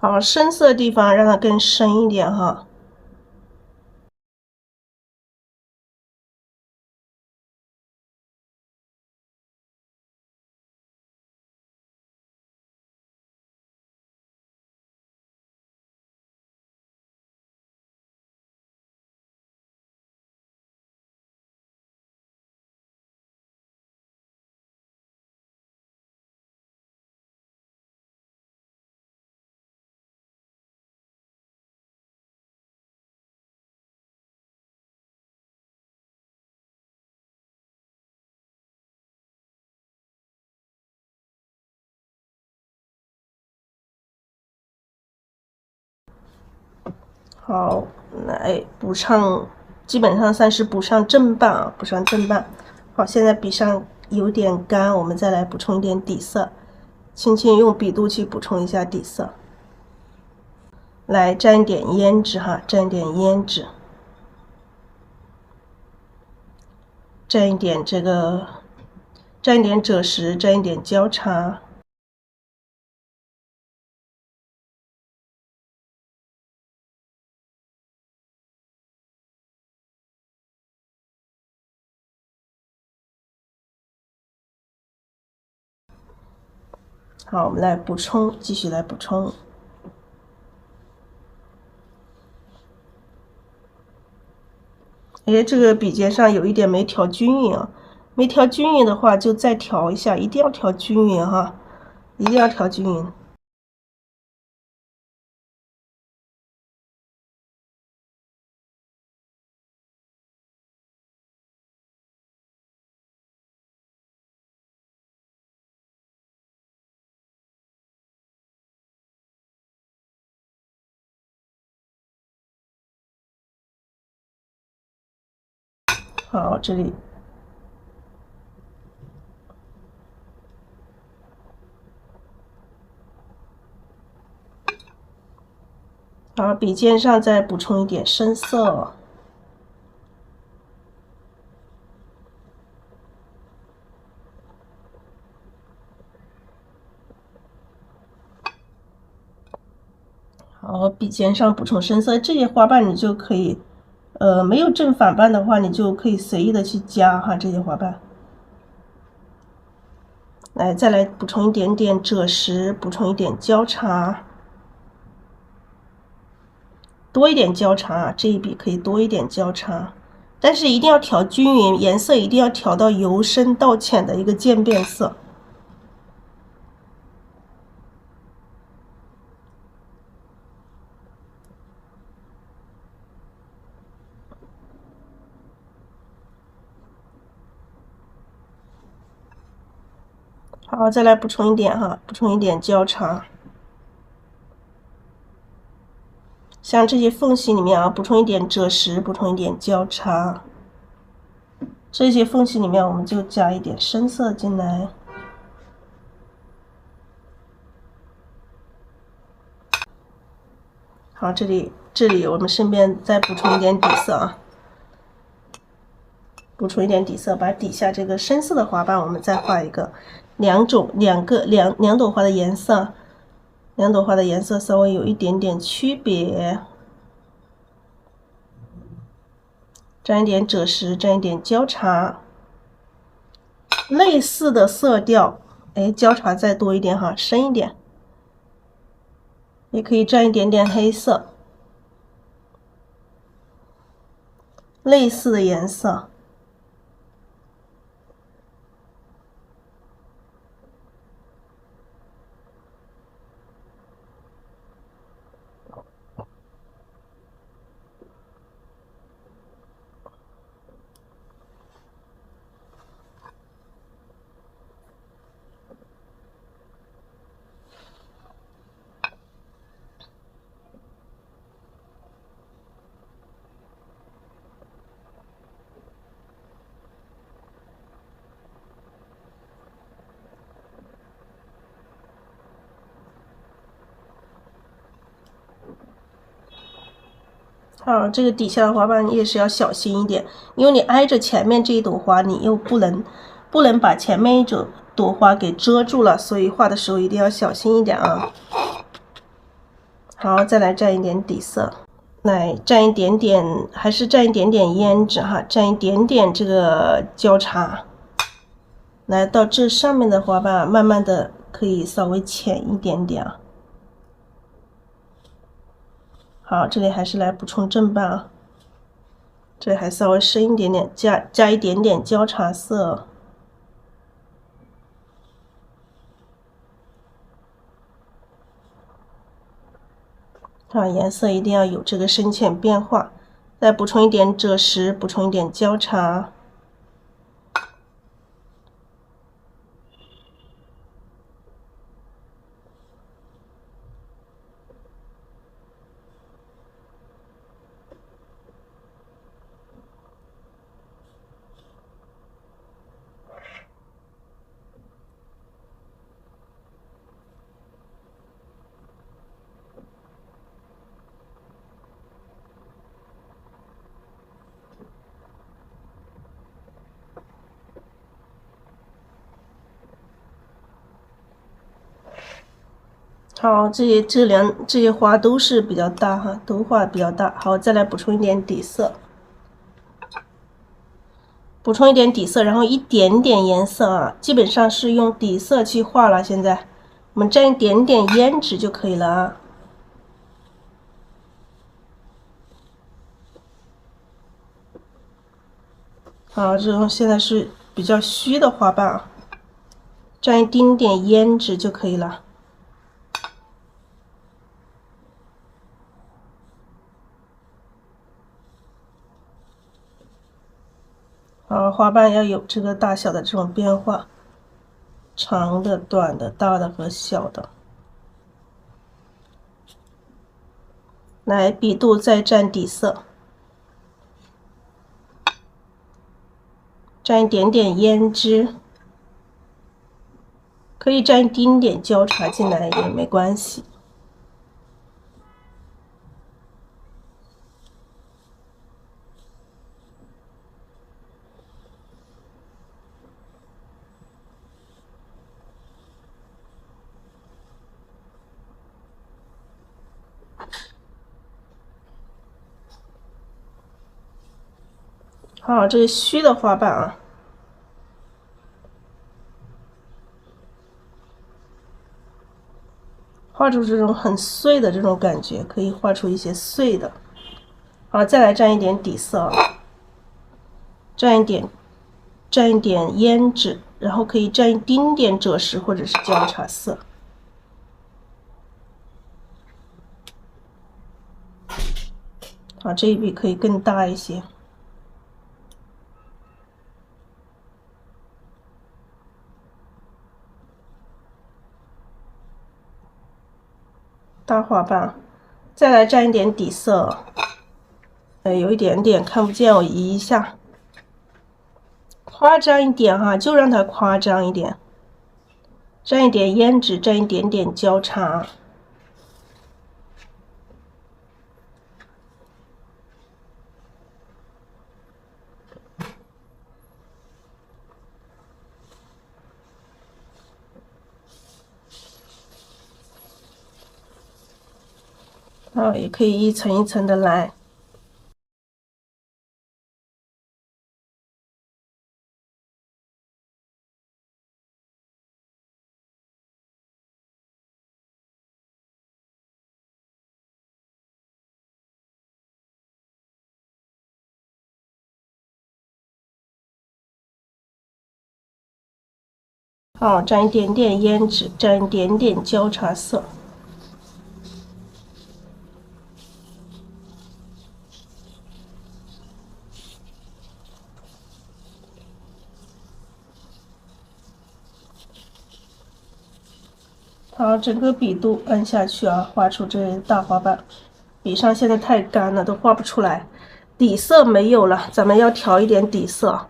好，深色的地方让它更深一点哈。好，来补上，基本上算是补上正半啊，补上正半。好，现在笔上有点干，我们再来补充一点底色，轻轻用笔肚去补充一下底色。来蘸一点胭脂哈，蘸一点胭脂，蘸一点这个，蘸一点赭石，蘸一点交叉。好，我们来补充，继续来补充。哎，这个笔尖上有一点没调均匀啊，没调均匀的话就再调一下，一定要调均匀哈，一定要调均匀。好，这里。好，笔尖上再补充一点深色。好，笔尖上补充深色，这些花瓣你就可以，没有正反瓣的话，你就可以随意的去加哈这些花瓣。来，再来补充一点点赭石，补充一点焦茶，多一点焦茶啊，这一笔可以多一点焦茶，但是一定要调均匀，颜色一定要调到由深到浅的一个渐变色。好，再来补充一点哈，补充一点焦茶。像这些缝隙里面啊，补充一点赭石，补充一点焦茶。这些缝隙里面，我们就加一点深色进来。好，这里我们顺便再补充一点底色啊，补充一点底色，把底下这个深色的花瓣，我们再画一个，两朵花的颜色，两朵花的颜色稍微有一点点区别。沾一点赭石，沾一点焦茶，类似的色调，哎，焦茶再多一点哈，深一点，也可以沾一点点黑色，类似的颜色。好，这个底下的花瓣也是要小心一点，因为你挨着前面这一朵花，你又不能把前面一朵花给遮住了，所以画的时候一定要小心一点啊。好，再来蘸一点底色，来蘸一点点，还是蘸一点点胭脂哈，蘸一点点这个焦茶，来到这上面的花瓣，慢慢的可以稍微浅一点点啊。好，这里还是来补充正瓣啊，这里还稍微深一点点，加一点点焦茶色。啊，颜色一定要有这个深浅变化，再补充一点赭石，补充一点焦茶。好，这些花都是比较大哈，都画的比较大。好，再来补充一点底色，补充一点底色，然后一点点颜色啊，基本上是用底色去画了。现在我们蘸一点点胭脂就可以了啊。好，这种现在是比较虚的花瓣啊，蘸一丁点胭脂就可以了。好，花瓣要有这个大小的这种变化，长的、短的、大的和小的。来，笔肚再蘸底色。蘸一点点胭脂，可以蘸一丁点焦茶进来也没关系。好，这是虚的花瓣啊。画出这种很碎的这种感觉，可以画出一些碎的。好，再来蘸一点底色，蘸一点胭脂，然后可以蘸一丁点赭石或者是焦茶色。好，这一笔可以更大一些。大花瓣，再来蘸一点底色，有一点点看不见，我移一下，夸张一点哈，就让它夸张一点，蘸一点胭脂，蘸一点点焦茶。也可以一层一层的来。好，蘸一点点胭脂，蘸一点点焦茶色。好，整个笔肚按下去啊，画出这大花瓣。笔上现在太干了，都画不出来。底色没有了，咱们要调一点底色。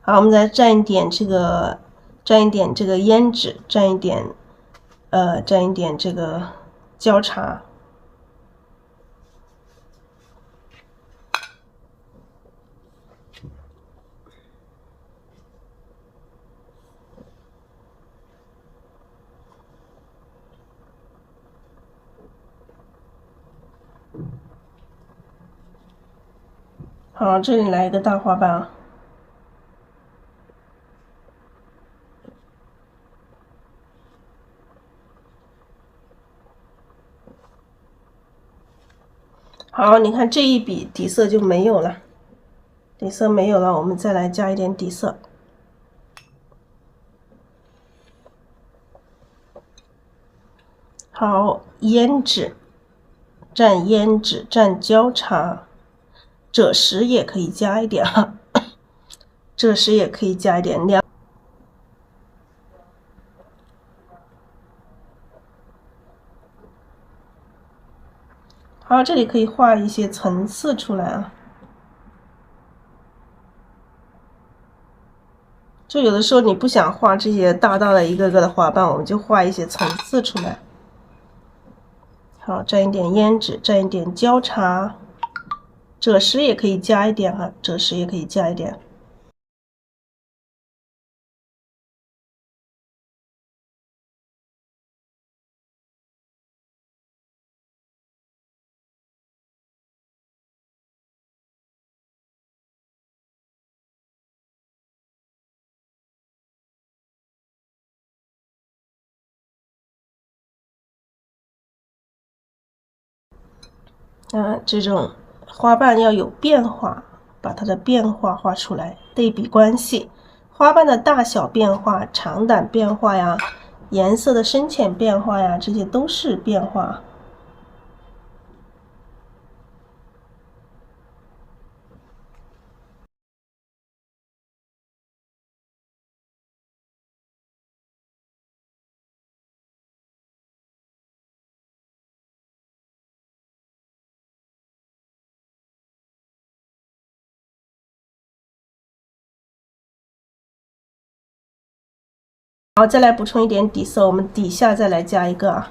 好，我们再蘸一点这个胭脂，蘸一点这个焦茶。好，这里来一个大花瓣啊。好，你看这一笔底色就没有了，底色没有了，我们再来加一点底色。好，胭脂，蘸焦茶，赭石也可以加一点哈，赭石也可以加一点亮。好，这里可以画一些层次出来啊。就有的时候你不想画这些大大的一个个的花瓣，我们就画一些层次出来。好，蘸一点胭脂，蘸一点焦茶，赭石也可以加一点哈，赭石也可以加一点。这种花瓣要有变化，把它的变化画出来，对比关系，花瓣的大小变化、长短变化呀，颜色的深浅变化呀，这些都是变化。好，再来补充一点底色，我们底下再来加一个啊，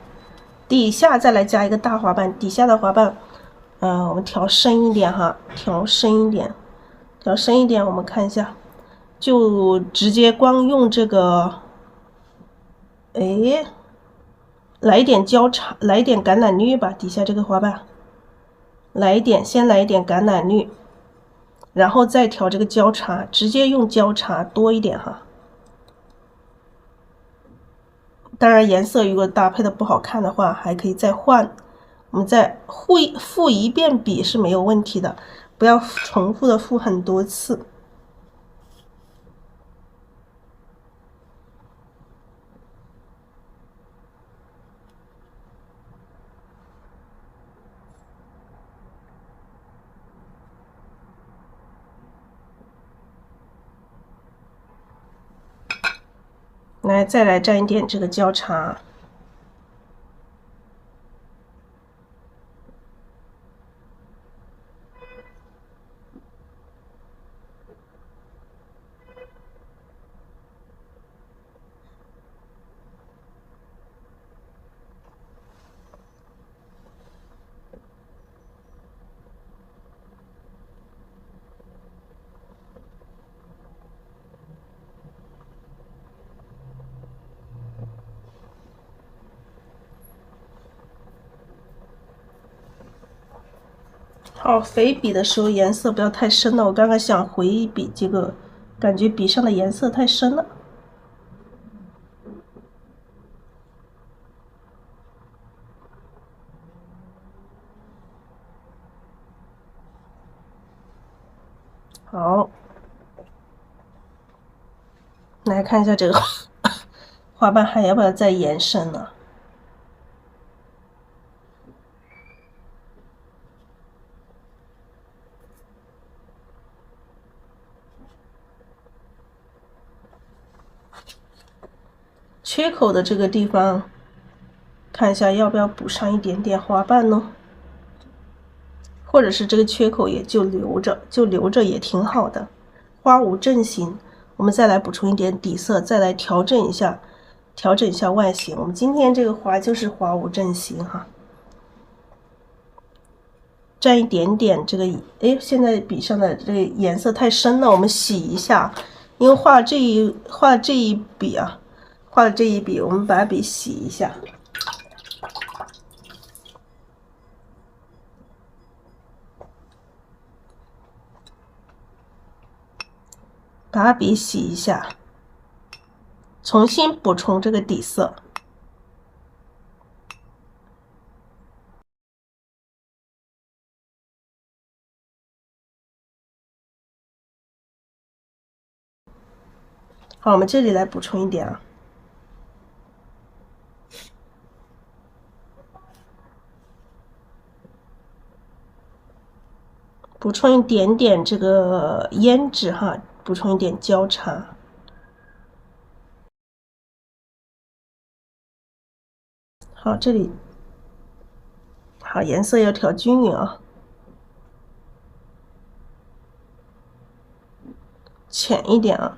底下再来加一个大花瓣，底下的花瓣，我们调深一点哈，调深一点，调深一点，我们看一下，就直接光用这个，来一点焦茶，来一点橄榄绿吧，底下这个花瓣，来一点，先来一点橄榄绿，然后再调这个焦茶，直接用焦茶多一点哈。当然，颜色如果搭配的不好看的话，还可以再换。我们再复一遍笔是没有问题的，不要重复的复很多次。来，再来蘸一点这个焦茶。好，回笔的时候颜色不要太深了，我刚刚想回笔，这个感觉笔上的颜色太深了。好，来看一下这个花瓣还要不要再延伸呢？缺口的这个地方，看一下要不要补上一点点花瓣呢？或者是这个缺口也就留着也挺好的。花无阵型，我们再来补充一点底色，再来调整一下外形。我们今天这个花就是花无阵型哈。蘸一点点这个，现在笔上的这个颜色太深了，我们洗一下，因为画这一笔啊，我们把笔洗一下。把笔洗一下，重新补充这个底色。好，我们这里来补充一点啊，补充一点点这个胭脂哈，补充一点焦茶。好，这里好，颜色要调均匀啊，浅一点啊。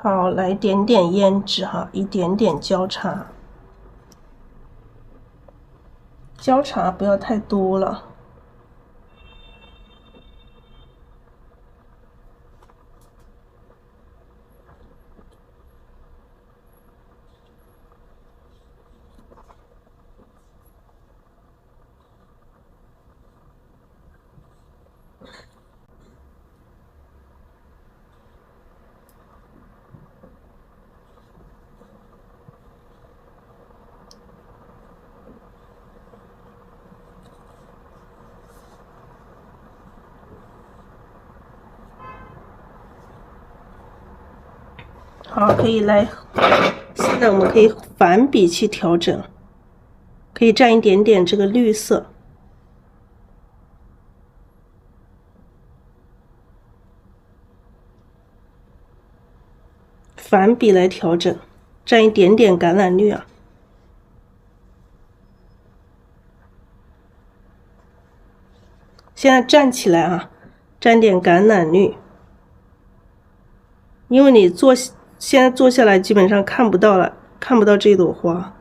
好，来点点胭脂哈，一点点交叉，交叉不要太多了。好，可以来。现在我们可以反笔去调整，可以蘸一点点这个绿色，反笔来调整，蘸一点点橄榄绿啊。现在站起来啊，蘸点橄榄绿，因为你现在坐下来基本上看不到了，看不到这朵花。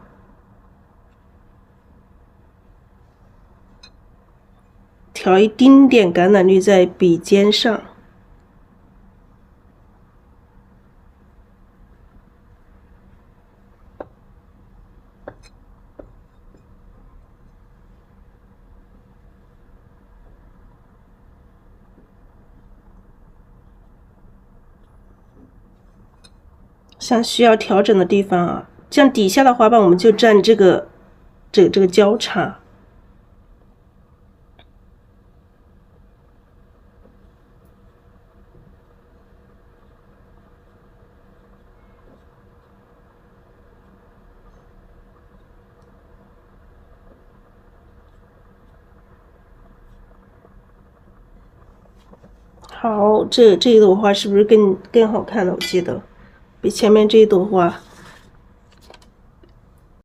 调一丁点橄榄绿在笔尖上，像需要调整的地方啊，像底下的花瓣我们就蘸这个交叉。好，这一朵花是不是更好看了？我记得比前面这一朵花